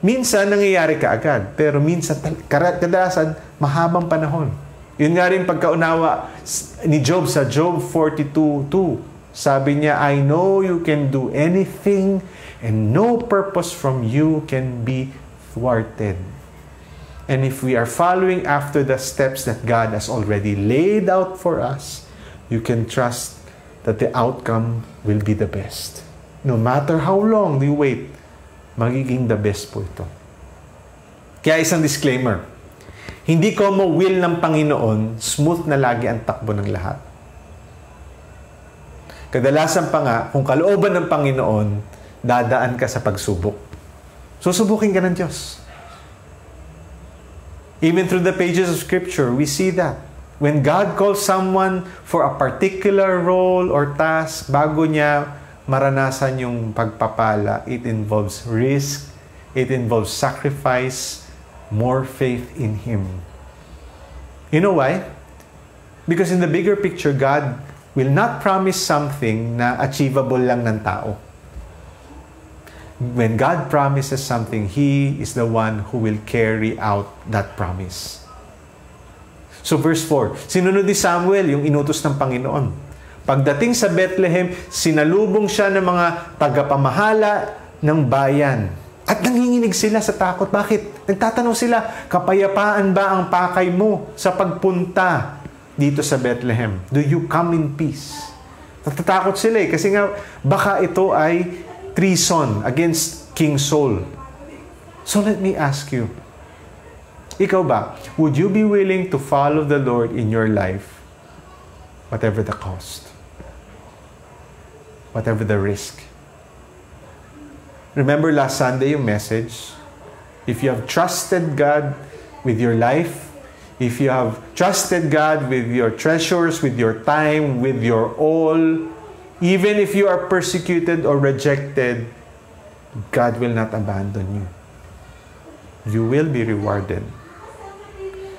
Speaker 2: Minsan, nangyayari kaagad. Pero minsan, kadalasan, mahabang panahon. Yun nga rin pagkaunawa ni Job sa Job 42:2. Sabi niya, I know you can do anything and no purpose from you can be thwarted. And if we are following after the steps that God has already laid out for us, you can trust that the outcome will be the best. No matter how long you wait, magiging the best po ito. Kaya isang disclaimer, hindi ko mo will ng Panginoon, smooth na lagi ang takbo ng lahat. Kadalasan pa nga, kung kalooban ng Panginoon, dadaan ka sa pagsubok. Susubukin ka ng Diyos. Even through the pages of Scripture, we see that. When God calls someone for a particular role or task, bago niya maranasan yung pagpapala, it involves risk, it involves sacrifice, more faith in Him. You know why? Because in the bigger picture, God will not promise something na achievable lang ng tao. When God promises something, He is the one who will carry out that promise. So verse 4, sinunod ni Samuel yung inutos ng Panginoon. Pagdating sa Bethlehem, sinalubong siya ng mga tagapamahala ng bayan. At nanginginig sila sa takot. Bakit? Nagtatanong sila, kapayapaan ba ang pakay mo sa pagpunta dito sa Bethlehem? Do you come in peace? Natatakot sila kasi nga baka ito ay treason against King Saul. So let me ask you, ikaw ba, would you be willing to follow the Lord in your life, whatever the cost, whatever the risk? Remember last Sunday yung message? If you have trusted God with your life, if you have trusted God with your treasures, with your time, with your all, even if you are persecuted or rejected, God will not abandon you. You will be rewarded.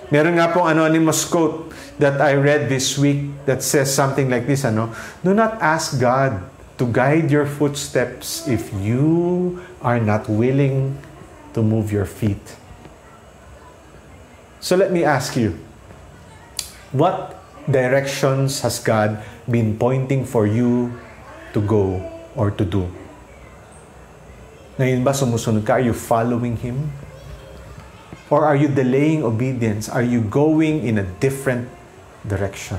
Speaker 2: Meron nga pong anonymous quote that I read this week that says something like this, do not ask God to guide your footsteps if you are not willing to move your feet. So let me ask you, what directions has God been pointing for you to go or to do? Ngayon ba sumusunod ka? Are you following Him? Or are you delaying obedience? Are you going in a different direction?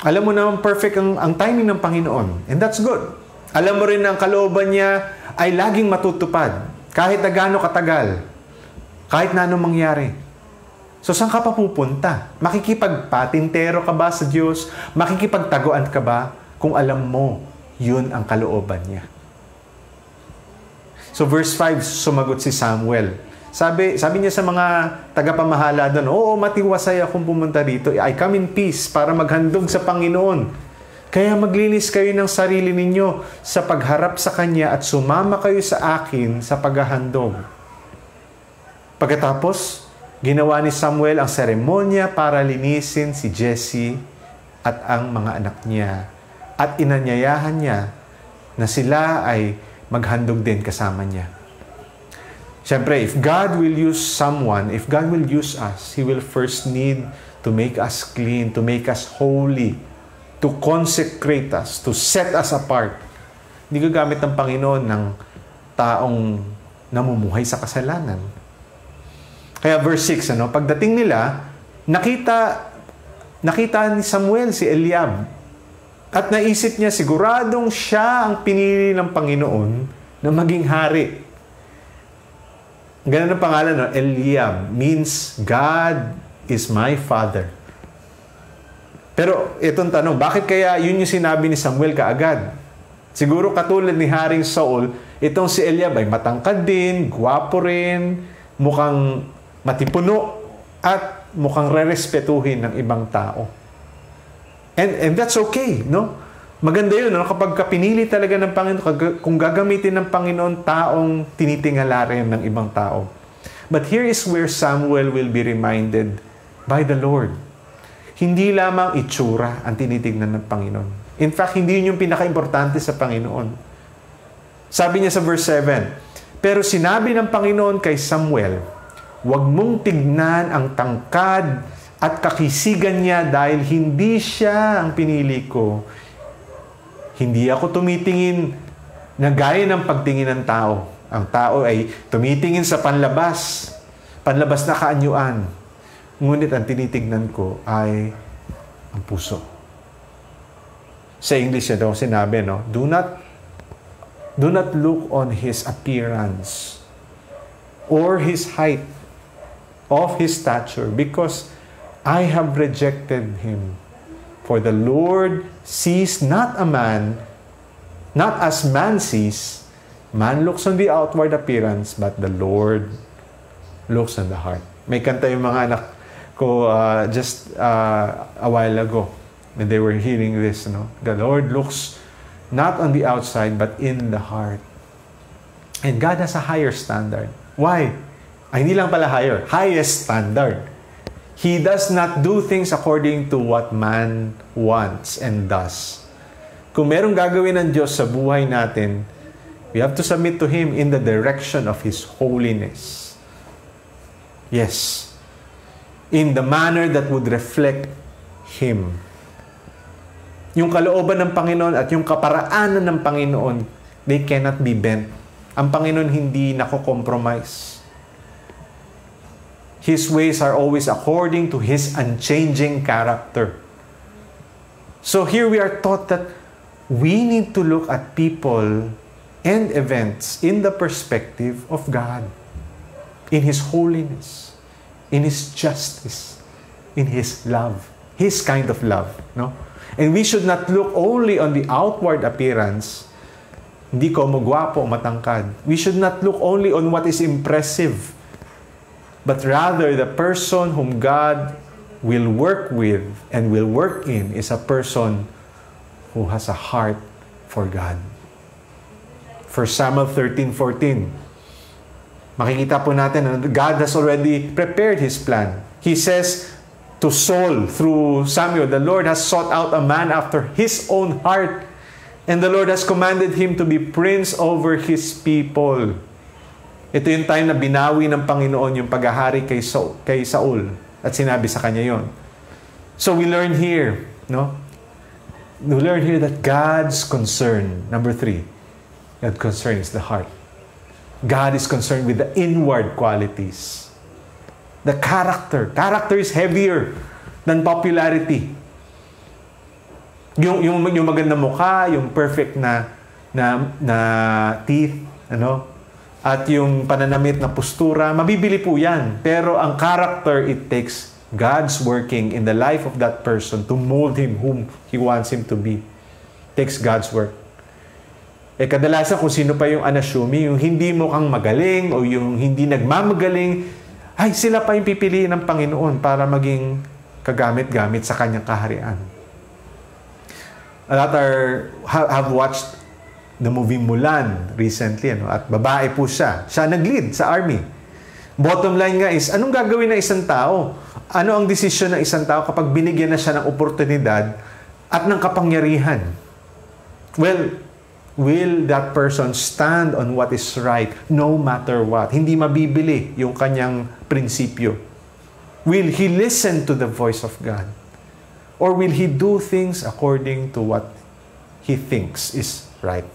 Speaker 2: Alam mo naman perfect ang timing ng Panginoon. And that's good. Alam mo rin na ang kalooban niya ay laging matutupad. Kahit na gaano katagal. Kahit na anong mangyari. So saan ka pa pupunta? Makikipagpatintero ka ba sa Diyos? Makikipagtaguan ka ba kung alam mo yun ang kalooban niya? So verse 5, sumagot si Samuel. Sabi niya sa mga tagapamahala doon, oo, matiwasay akong pumunta dito. I come in peace para maghandog sa Panginoon. Kaya maglinis kayo ng sarili ninyo sa pagharap sa Kanya at sumama kayo sa akin sa paghahandog. Pagkatapos, ginawa ni Samuel ang seremonya para linisin si Jesse at ang mga anak niya. At inanyayahan niya na sila ay maghandog din kasama niya. Siyempre, if God will use someone, if God will use us, He will first need to make us clean, to make us holy, to consecrate us, to set us apart. Hindi gagamit ng Panginoon ng taong namumuhay sa kasalanan. Kaya verse 6, pagdating nila, nakita ni Samuel si Eliab. At naisip niya, siguradong siya ang pinili ng Panginoon na maging hari. Ganun ang pangalan, Eliab means God is my father. Pero itong tanong, bakit kaya yun yung sinabi ni Samuel kaagad? Siguro katulad ni Haring Saul, itong si Eliab ay matangkad din, gwapo rin, mukhang matipuno, at mukhang rerespetuhin ng ibang tao. And that's okay, no? Maganda yun, no? Kapag pinili talaga ng Panginoon, kung gagamitin ng Panginoon taong tinitingala rin ng ibang tao. But here is where Samuel will be reminded by the Lord. Hindi lamang itsura ang tinitignan ng Panginoon. In fact, hindi yun yung pinaka-importante sa Panginoon. Sabi niya sa verse 7, pero sinabi ng Panginoon kay Samuel, huwag mong tignan ang tangkad at kakisigan niya dahil hindi siya ang pinili ko. Hindi ako tumitingin na gaya ng pagtingin ng tao. Ang tao ay tumitingin sa panlabas na kaanyuan. Ngunit ang tinitignan ko ay ang puso. Sa English niya daw sinabi, no? Do not look on his appearance or his height of his stature, because I have rejected him. For the Lord sees not a man, not as man sees. Man looks on the outward appearance, but the Lord looks on the heart. May kanta yung mga anak ko just a while ago when they were hearing this. No? The Lord looks not on the outside, but in the heart. And God has a higher standard. Why? Ay, hindi lang pala higher. Highest standard. He does not do things according to what man wants and does. Kung merong gagawin ng Diyos sa buhay natin, we have to submit to Him in the direction of His holiness. Yes. In the manner that would reflect Him. Yung kalooban ng Panginoon at yung kaparaanan ng Panginoon, they cannot be bent. Ang Panginoon hindi nako-compromise. His ways are always according to His unchanging character. So here we are taught that we need to look at people and events in the perspective of God, in His holiness, in His justice, in His love, His kind of love, no? And we should not look only on the outward appearance. Hindi ko magwapo, matangkad. We should not look only on what is impressive, but rather the person whom God will work with and will work in is a person who has a heart for God. 1 Samuel 13:14. Makikita po natin na God has already prepared His plan. He says to Saul through Samuel, the Lord has sought out a man after His own heart, and the Lord has commanded him to be prince over His people. Ito yung time na binawi ng Panginoon yung paghahari kay Saul. At sinabi sa kanya yon. So we learn here, no? We learn here that God's concern, number 3, God concerns the heart. God is concerned with the inward qualities. The character. Character is heavier than popularity. Yung magandang mukha, yung perfect na teeth, at yung pananamit na postura, mabibili po yan. Pero ang character, it takes God's working in the life of that person to mold him whom He wants him to be. It takes God's work. Kadalasan kung sino pa yung unassuming, yung hindi mukhang magaling o yung hindi nagmamagaling, ay sila pa yung pipiliin ng Panginoon para maging kagamit-gamit sa Kanyang kaharian. A lot have watched the movie Mulan recently, at babae po siya. Siya nag-lead sa army. Bottom line nga is, anong gagawin ng isang tao? Ano ang desisyon ng isang tao kapag binigyan na siya ng oportunidad at ng kapangyarihan? Well, will that person stand on what is right no matter what? Hindi mabibili yung kanyang prinsipyo. Will he listen to the voice of God? Or will he do things according to what he thinks is right?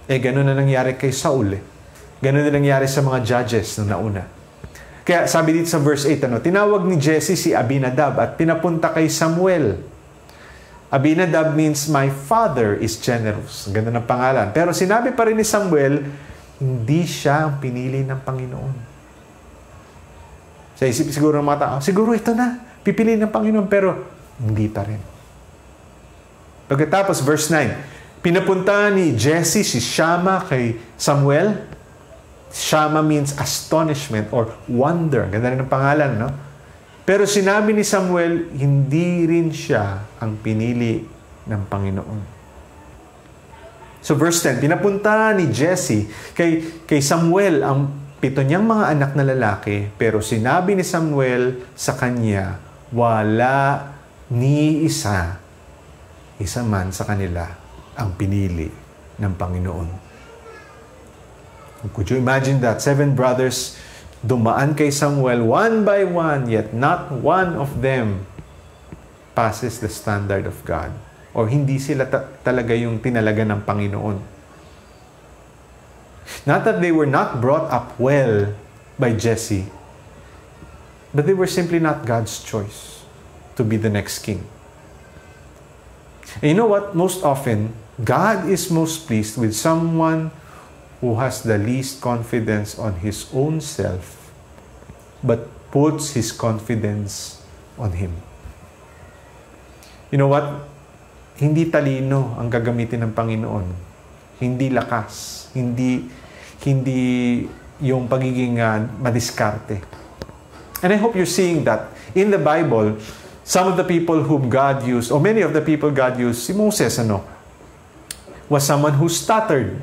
Speaker 2: Ganun na nangyari kay Saul. Ganun na nangyari sa mga judges na nauna. Kaya sabi dito sa verse 8, tinawag ni Jesse si Abinadab at pinapunta kay Samuel. Abinadab means, my father is generous. Ganda ng pangalan. Pero sinabi pa rin ni Samuel, hindi siya ang pinili ng Panginoon. Sa isip siguro ng mga tao, siguro ito na, pipili ng Panginoon, pero hindi pa rin. Pagkatapos, verse 9, pinapunta ni Jesse si Shammah kay Samuel. Shammah means astonishment or wonder. Ganda rin ng pangalan, no? Pero sinabi ni Samuel, hindi rin siya ang pinili ng Panginoon. So verse 10, pinapunta ni Jesse kay Samuel ang 7 niyang mga anak na lalaki, pero sinabi ni Samuel sa kanya, wala ni isa man sa kanila ang pinili ng Panginoon. Could you imagine that? 7 brothers dumaan kay Samuel one by one, yet not one of them passes the standard of God. Or hindi sila talaga yung tinalaga ng Panginoon. Not that they were not brought up well by Jesse, but they were simply not God's choice to be the next king. And you know what? Most often, God is most pleased with someone who has the least confidence on his own self, but puts his confidence on Him. You know what? Hindi talino ang gagamitin ng Panginoon. Hindi lakas. Hindi yung pagiging madiskarte. And I hope you're seeing that. In the Bible, some of the people whom God used, or many of the people God used, si Moses, was someone who stuttered.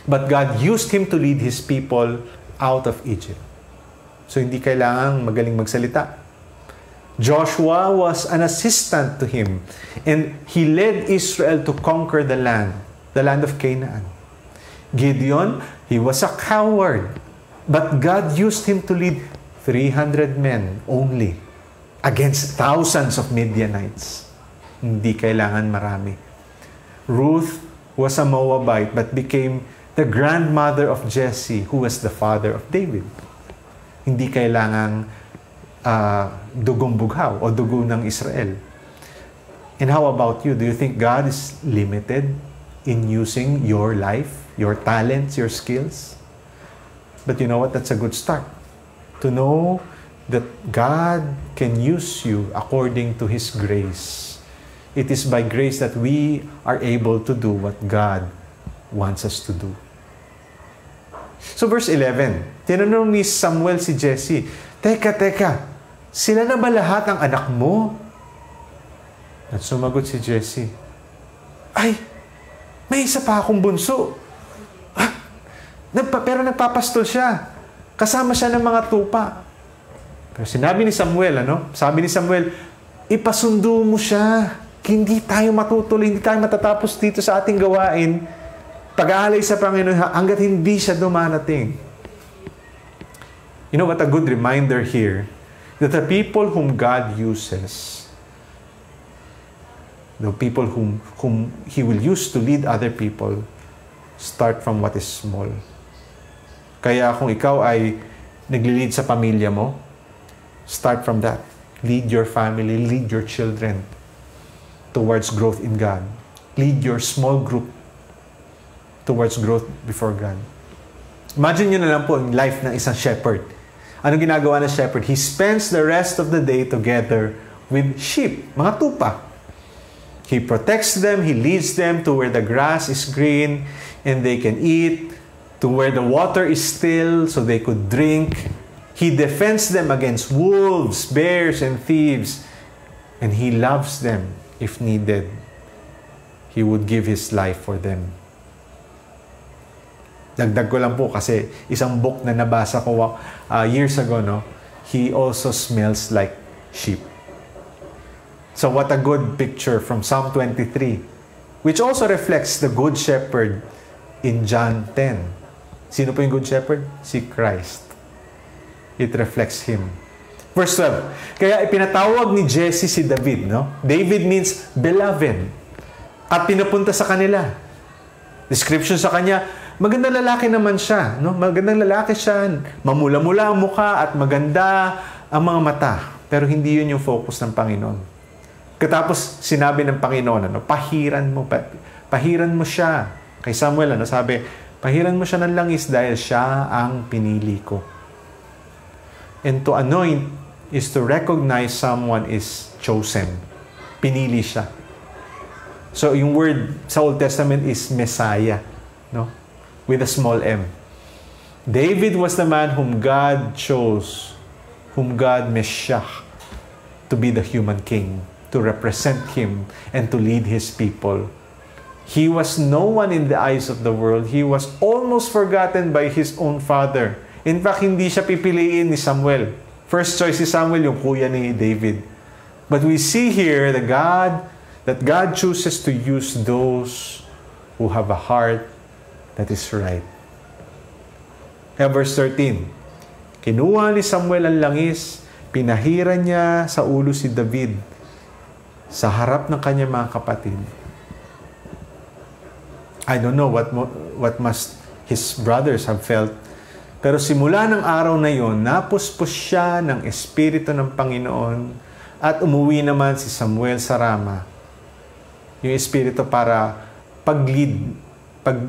Speaker 2: But God used him to lead His people out of Egypt. So, hindi kailangang magaling magsalita. Joshua was an assistant to him. And he led Israel to conquer the land of Canaan. Gideon, he was a coward. But God used him to lead 300 men only against thousands of Midianites. Hindi kailangan marami. Ruth was a Moabite but became the grandmother of Jesse, who was the father of David. Hindi kailangang dugong bughaw o dugo ng Israel. And how about you? Do you think God is limited in using your life, your talents, your skills? But you know what? That's a good start. To know that God can use you according to His grace. It is by grace that we are able to do what God wants us to do. So verse 11, tinanong ni Samuel si Jesse, Teka, sila na ba lahat ang anak mo? At sumagot si Jesse, ay, may isa pa akong bunso. Pero nagpapastol siya. Kasama siya ng mga tupa. Pero sinabi ni Samuel, Sabi ni Samuel, ipasundo mo siya. Hindi tayo matutuloy, hindi tayo matatapos dito sa ating gawain. Pag-aalay sa Panginoon hanggat hindi siya dumarating. You know what? A good reminder here that the people whom God uses, the people whom He will use to lead other people, Start from what is small. Kaya kung ikaw ay nagli-lead sa pamilya mo, start from that. Lead your family, lead your children towards growth in God. Lead your small group towards growth before God. Imagine nyo na lang po ang life ng isang shepherd. Anong ginagawa ng shepherd? He spends the rest of the day together with sheep, mga tupa. He protects them, he leads them to where the grass is green and they can eat, to where the water is still so they could drink. He defends them against wolves, bears, and thieves. And He loves them if needed. He would give His life for them. Dagdag ko lang po kasi isang book na nabasa ko years ago, no? He also smells like sheep. So what a good picture from Psalm 23, which also reflects the Good Shepherd in John 10. Sino po yung Good Shepherd? Si Christ. It reflects Him. Verse 12. Kaya ipinatawag ni Jesse si David, no? David means beloved. At pinapunta sa kanila. Description sa kanya, magandang lalaki naman siya, no? Magandang lalaki siya, mamula-mula ang mukha at maganda ang mga mata. Pero hindi yun yung focus ng Panginoon. Katapos sinabi ng Panginoon, ano, pahiran mo siya. Kay Samuel, ano, sabi, pahiran mo siya ng langis dahil siya ang pinili ko. And to anoint is to recognize someone is chosen. Pinili siya. So yung word sa Old Testament is Messiah, no? With a small m. David was the man whom God chose, whom God Messiah, to be the human king, to represent Him, and to lead His people. He was no one in the eyes of the world. He was almost forgotten by his own father. In fact, hindi siya pipiliin ni Samuel. First choice si Samuel, yung kuya ni David. But we see here that God chooses to use those who have a heart that is right. Verse 13. Kinuha ni Samuel ang langis, pinahiran niya sa ulo si David sa harap ng kanyang mga kapatid. I don't know what must his brothers have felt. Pero simula ng araw na yon, napuspos siya ng Espiritu ng Panginoon at umuwi naman si Samuel sa Rama. Yung Espiritu para pag-lead, pag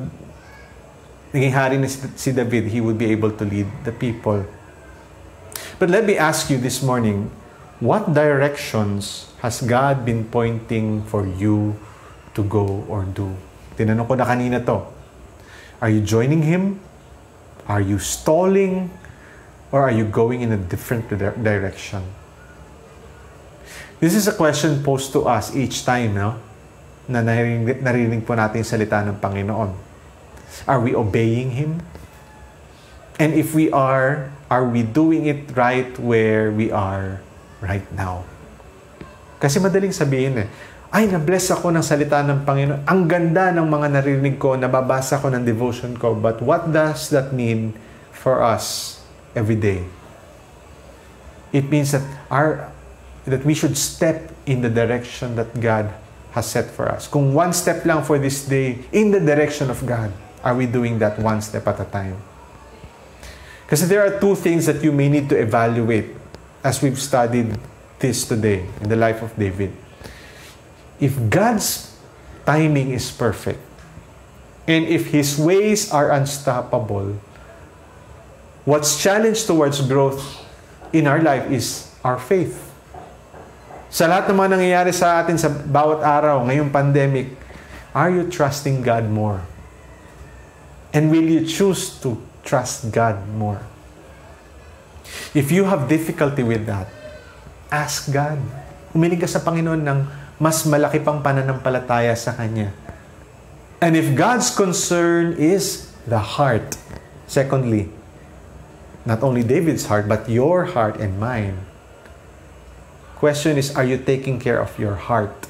Speaker 2: naging hari na si David, he would be able to lead the people. But let me ask you this morning, what directions has God been pointing for you to go or do? Tinanong ko na kanina to. Are you joining Him? Are you stalling? Or are you going in a different direction? This is a question posed to us each time, no? Na narinig po natin yung salita ng Panginoon. Are we obeying Him? And if we are we doing it right where we are right now? Kasi madaling sabihin ay, na-bless ako ng salita ng Panginoon. Ang ganda ng mga narinig ko, nababasa ko ng devotion ko. But what does that mean for us every day? It means that we should step in the direction that God has set for us. Kung one step lang for this day, in the direction of God, are we doing that one step at a time? Kasi there are two things that you may need to evaluate as we've studied this today in the life of David. If God's timing is perfect, and if His ways are unstoppable, what's challenged towards growth in our life is our faith. Sa lahat ng mga nangyayari sa atin sa bawat araw, ngayong pandemic, are you trusting God more? And will you choose to trust God more? If you have difficulty with that, ask God. Humiling ka sa Panginoon ng mas malaki pang pananampalataya sa Kanya. And if God's concern is the heart, secondly, not only David's heart, but your heart and mine. Question is, are you taking care of your heart?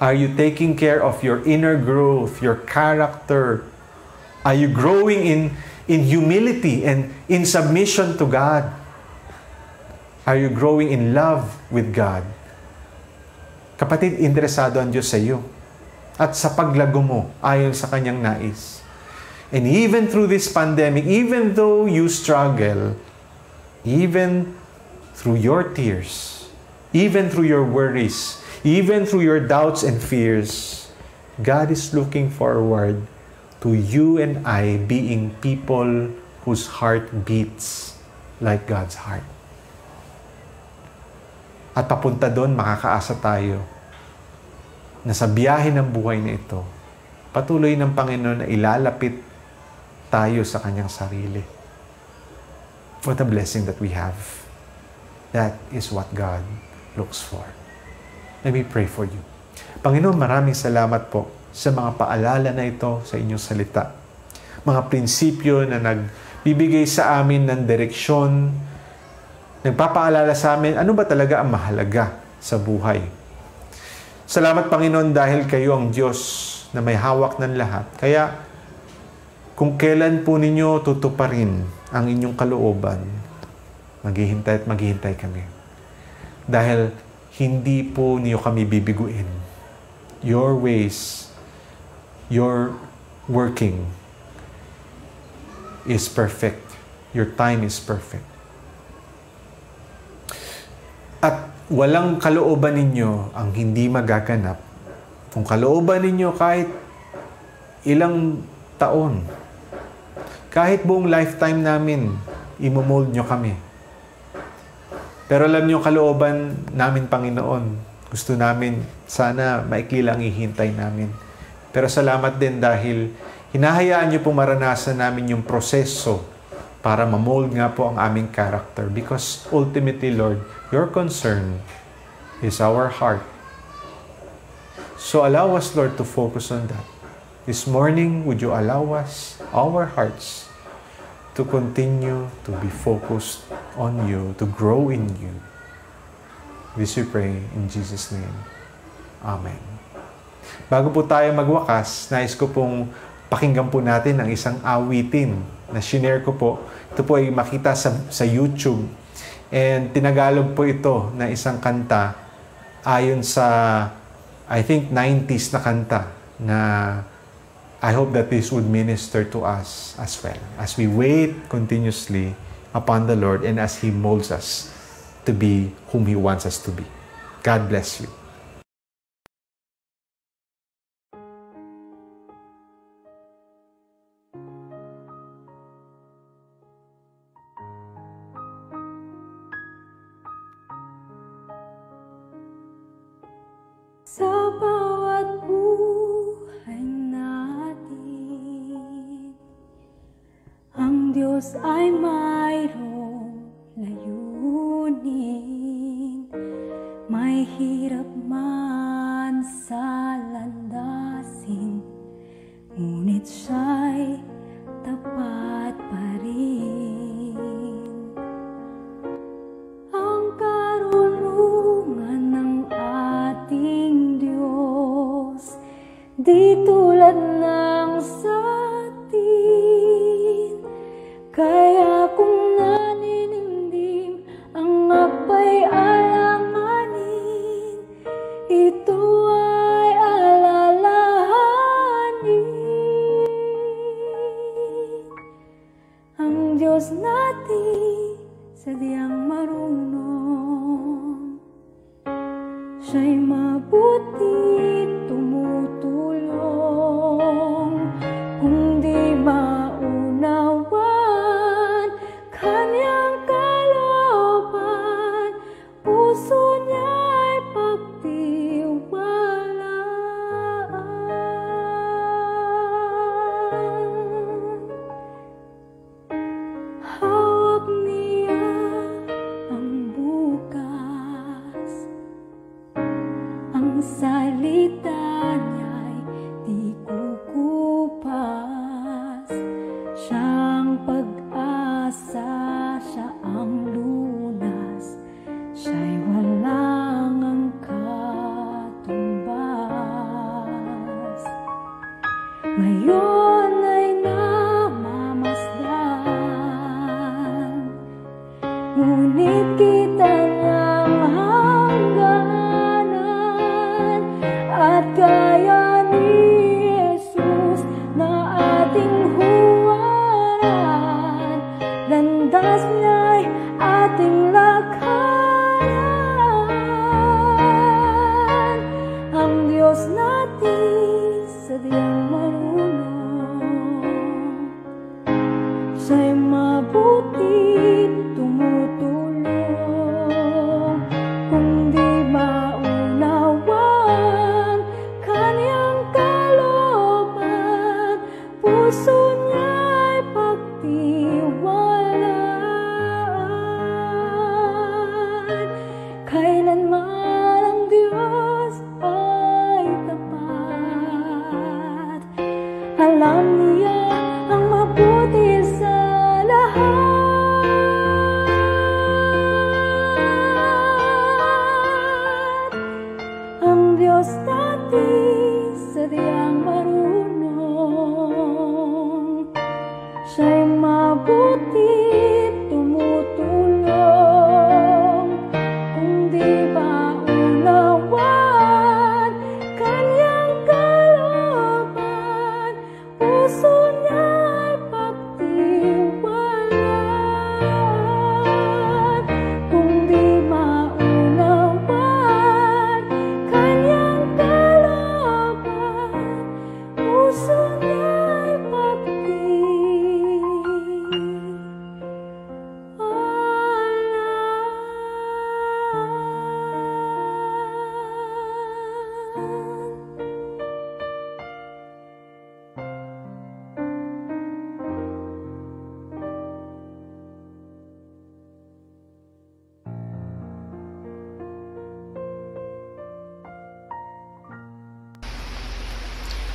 Speaker 2: Are you taking care of your inner growth, your character? Are you growing in humility and in submission to God? Are you growing in love with God? Kapatid, interesado ang Diyos sa iyo. at sa paglago mo ayon sa kanyang nais. And even through this pandemic, even though you struggle, even through your tears, even through your worries, even through your doubts and fears, God is looking forward to you and I being people whose heart beats like God's heart. At papunta doon, makakaasa tayo na sa biyahe ng buhay na ito, patuloy ng Panginoon na ilalapit tayo sa kanyang sarili. What a blessing that we have. That is what God looks for. Let me pray for you. Panginoon, maraming salamat po sa mga paalala na ito sa inyong salita. Mga prinsipyo na nagbibigay sa amin ng direksyon, nagpapaalala sa amin ano ba talaga ang mahalaga sa buhay. Salamat, Panginoon, dahil kayo ang Diyos na may hawak ng lahat. Kaya, kung kailan po ninyo tutuparin ang inyong kalooban, maghihintay at maghihintay kami. Dahil hindi po niyo kami bibiguin. Your ways, your working is perfect. Your time is perfect. At walang kalooban ninyo ang hindi magaganap. Kung kalooban ninyo kahit ilang taon, kahit buong lifetime namin, imomold nyo kami. Pero alam nyo, kalooban namin, Panginoon, gusto namin, sana maikli lang ihintay namin. Pero salamat din dahil hinahayaan nyo pong maranasan namin yung proseso para mamold nga po ang aming character. Because ultimately, Lord, your concern is our heart. So allow us, Lord, to focus on that. This morning, would you allow us, our hearts, to continue to be focused on you, to grow in you. This we pray in Jesus' name. Amen. Bago po tayo magwakas, nais ko pong pakinggan po natin ang isang awitin na shinare ko po. Ito po ay makita sa YouTube. And tinagalog po ito na isang kanta ayon sa, I think, 90s na kanta na I hope that this would minister to us as well as we wait continuously upon the Lord and as He molds us to be whom He wants us to be. God bless you.
Speaker 6: Sa bawat buhay natin, ang Diyos ay mayroong layunin. May hirap man sa landasin, ngunit siya'y tapat pa rin. Ang karunungan ng ating Diyos, di tulad ng sa atin. Kaya kung naninindim ang apay alanganin, ito ay alalahanin. Ang Diyos natin sadyang marunong, siya'y mabuti tumutulong. Kung di maunawan kanyang kalooban, puso niya'y pagtiwalaan. Hawak niya ang bukas, ang salita niya'y di kukupas. Siyang pag-asa, siya ang lunas, siya'y walang ang katumbas. Ngayon ay namamasdan, ngunit kita niyang hangganan at kayanin. marunong. Siya'y mabuti tumutulong. Kung di maunawan kanyang kalooban, puso niya'y pagtiwalaan. Kailanman ang Diyos ay tapat. Alam niya ang mabuti sa lahat. Ang Diyos natin sadyang marunong. Siya'y mabuti tumutulong. Kung di ba unawan kanyang kalooban, puso niya'y pagtiwalaan. Kung di maunawan kanyang kalooban, puso niya'y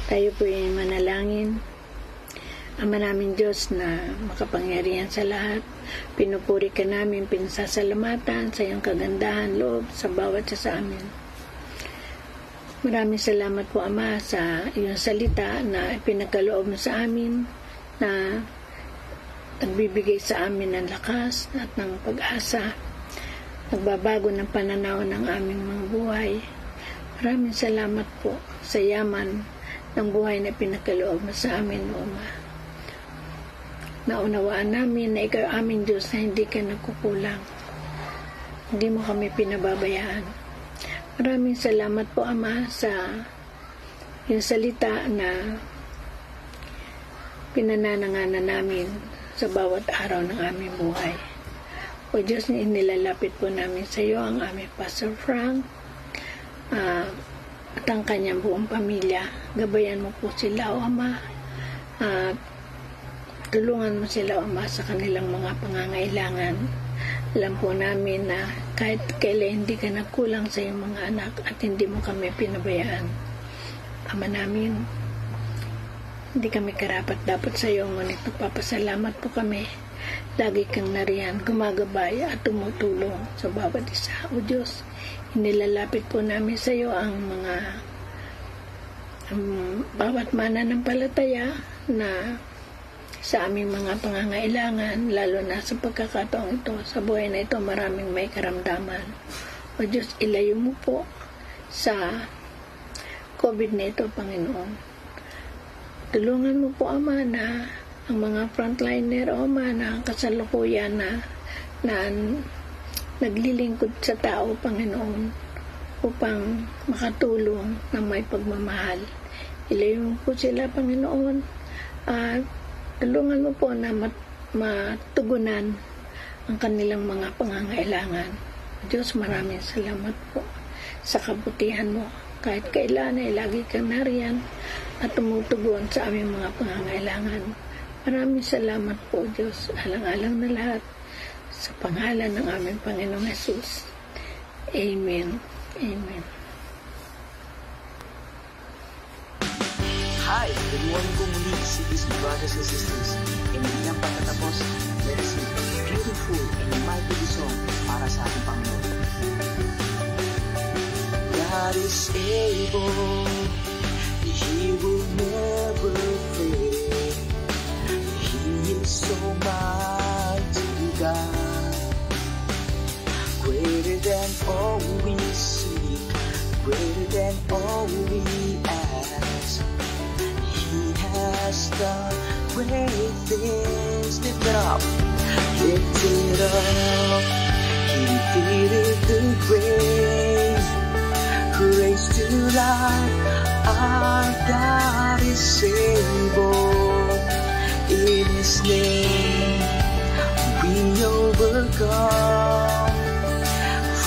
Speaker 7: Tayo po ay manalangin. Ama naming Diyos na makapangyarihan sa lahat, pinupuri ka namin, pinasasalamatan sa iyong kagandahan loob sa bawat isa sa amin. Maraming salamat po Ama sa iyong salita na pinagkaloob mo sa amin, na nagbibigay sa amin ng lakas at ng pag-asa, nagbabago ng pananaw ng aming mga buhay. Maraming salamat po sa yaman ng buhay na pinagkaloob mo sa amin, O Ama. Naunawaan namin na ikaw aming Diyos na hindi ka nagkukulang. Hindi mo kami pinababayaan. Maraming salamat po, Ama, sa yung salita na pinanananganan namin sa bawat araw ng aming buhay. O Diyos, inilalapit po namin sa iyo ang aming Pastor Frank, at ang kanyang buong pamilya. Gabayan mo po sila, O Ama, at tulungan mo sila, O Ama, sa kanilang mga pangangailangan. Alam po namin na kahit kailan hindi ka nagkulang sa iyong mga anak at hindi mo kami pinabayaan. Ama namin, hindi kami karapat-dapat sa iyo, ngunit nagpapasalamat po kami. Lagi kang nariyan, gumagabay at tumutulong sa bawat isa. O Diyos, inilalapit po namin sa iyo ang mga bawat mananampalataya na sa aming mga pangangailangan, lalo na sa pagkakataong ito, sa buhay na ito, maraming may karamdaman. O Diyos, ilayo mo po sa COVID na ito, Panginoon. Tulungan mo po, Ama, na ang mga frontliner, O Ama, na kasalukuyan na naglilingkod sa tao, Panginoon, upang makatulong na may pagmamahal. Ilayo mo po sila, Panginoon, at tulungan mo po na matugunan ang kanilang mga pangangailangan. Diyos, maraming salamat po sa kabutihan mo. Kahit kailan ay lagi kang nariyan at tumutugon sa aming mga pangangailangan. Maraming salamat po, Diyos, alang-alang na lahat, sa pangalan ng aming Panginoong Jesus. Amen. Amen.
Speaker 1: Hi! Good morning po muli, cities, brothers and sisters. E hindi lang pagkatapos, let us sing beautiful and mighty song para sa ating Panginoon. God is able, He will never fail. He is so mighty God, greater than all we see, greater than all we ask. He has done great things. Lift it up, lift it up. He defeated the grave, raised to life Our God is able. In His name we overcome.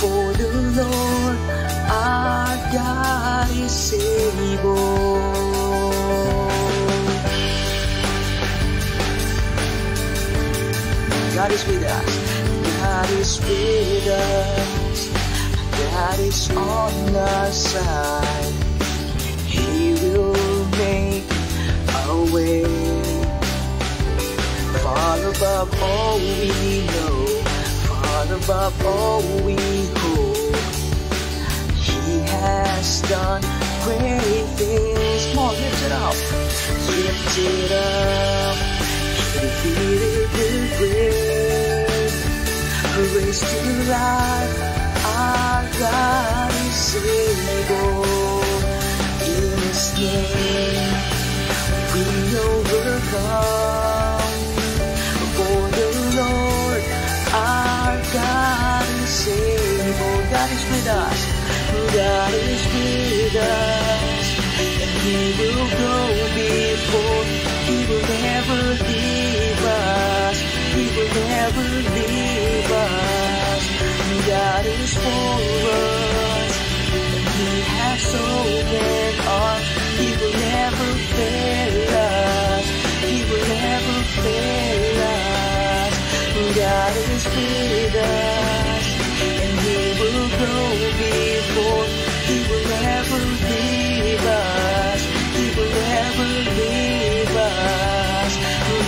Speaker 1: For the Lord our God is able. God is with us. God is with us. God is on our side. He will make a way. Far above all we know, far above all we hope. He has done great things. Come on, lift it up. Lift it up. He defeated the grave. Raised to life. Our God is able. In His name we overcome. For the Lord our God is able. God is with us. God is with us. And He will go before. He will never leave us. He will never leave us. God is for us. And He has opened arms. He will never fail us. He will never fail us. God is with us. And He will go before. He will never leave us. He will never leave us.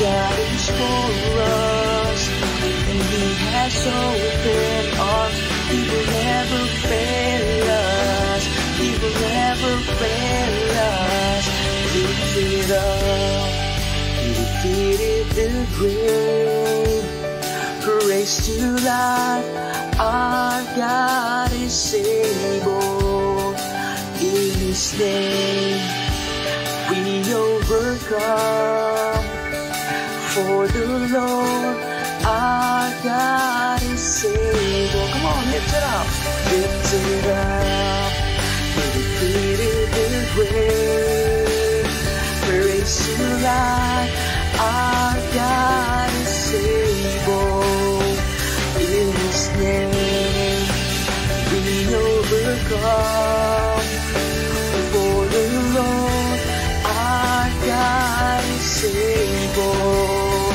Speaker 1: God is for us. And He has opened arms. He will never fail us. He will never fail us. Lift it up. He defeated the grave. Raised to life. Our God is able. In His name we overcome. For the Lord our God is able. Come on, lift it up. Lift it up. He defeated the grave. Raised to life. Our God is able. In His name we overcome. For the Lord our God is able.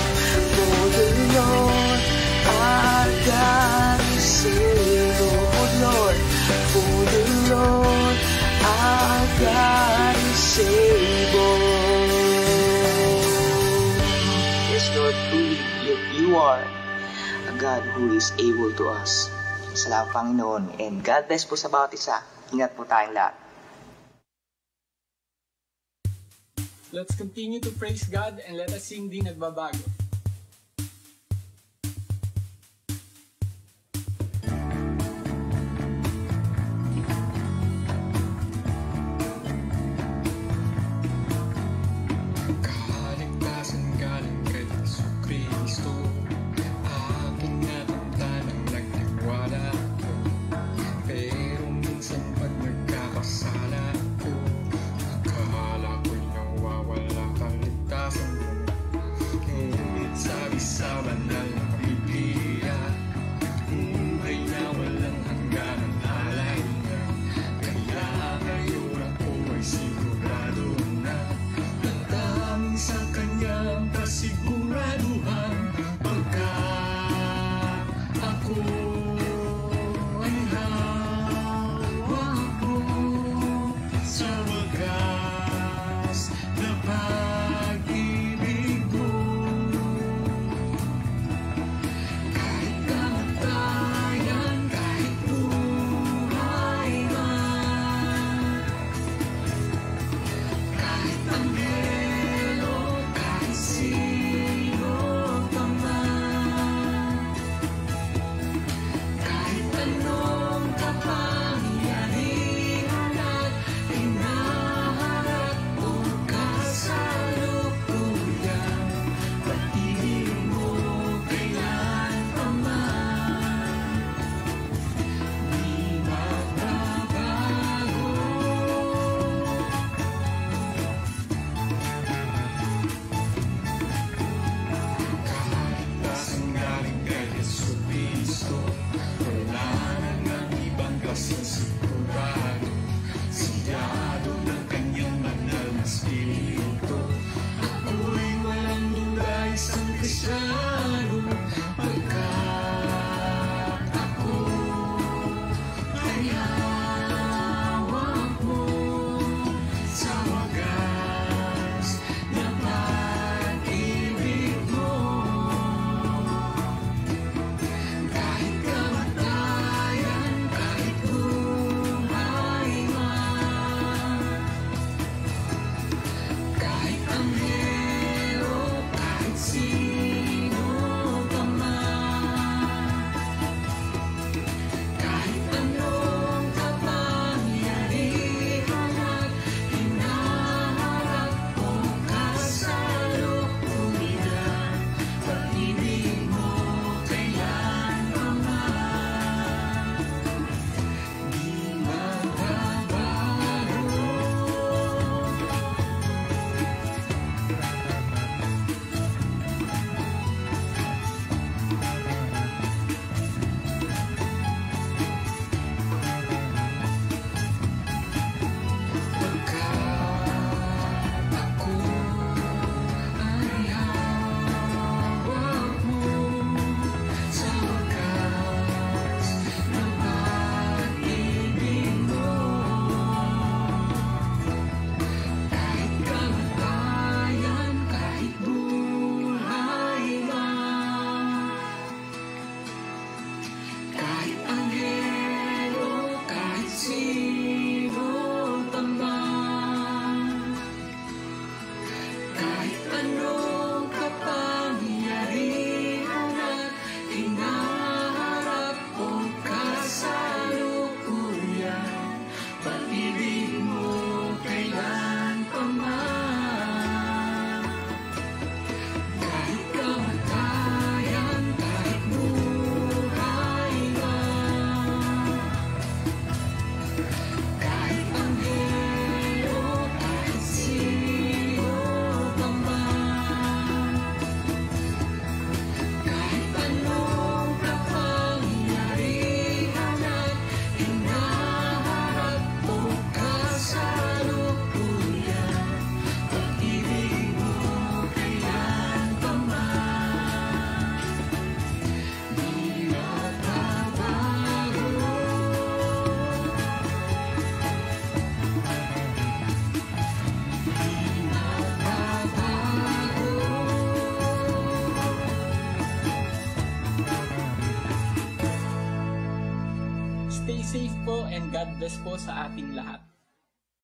Speaker 1: For the Lord our God is able. For the Lord our God is able. Yes, Lord, truly, you are a God who is able to us. Salamat, Panginoon. And God bless po sa bawat isa. Ingat po tayong lahat.
Speaker 8: Let's continue to praise God and let us sing Di Nagbabago.
Speaker 9: Kaligtasan galing kay Jesucristo, aking natanda ng nagtiwala ko. Pero minsan pag nagkakasala ko, akala ko'y nawawala kaligtasan ko. Ngunit sabi sa banal na Biblia, buhay na walang hanggan ang alay niya. Kaya ngayon ako ay sigurado na nagtanging sa kanyang kasiguraduhan. Pagkat ako ay hawak ko sa wagas na pag-ibig mo. Kahit kamatayan, kahit buhay man, kahit anghel o kahit sino anghelo, kahit sino pa man, kahit anong kapangyarihan at hinaharap o kasalukuyan, pag-ibig mo kailan pa man di magbabago. Pagkat ako ay hawak mo, sa wakas na pag-ibig mo, kahit kamatayan, kahit buhay man, kahit anghelo, kahit sino pa man, kahit anong kapangyarihan at hinaharap o kasalukuyan, pag-ibig mo kailan pa man, kahit kamatayan, kahit buhay man, kahit anghelo, kahit sino pa man, kahit anong kapangyarihan at hinaharap o kasalukuyan, pag-ibig mo kailan pa man di magbabago.
Speaker 8: Stay safe po and God bless po sa ating lahat.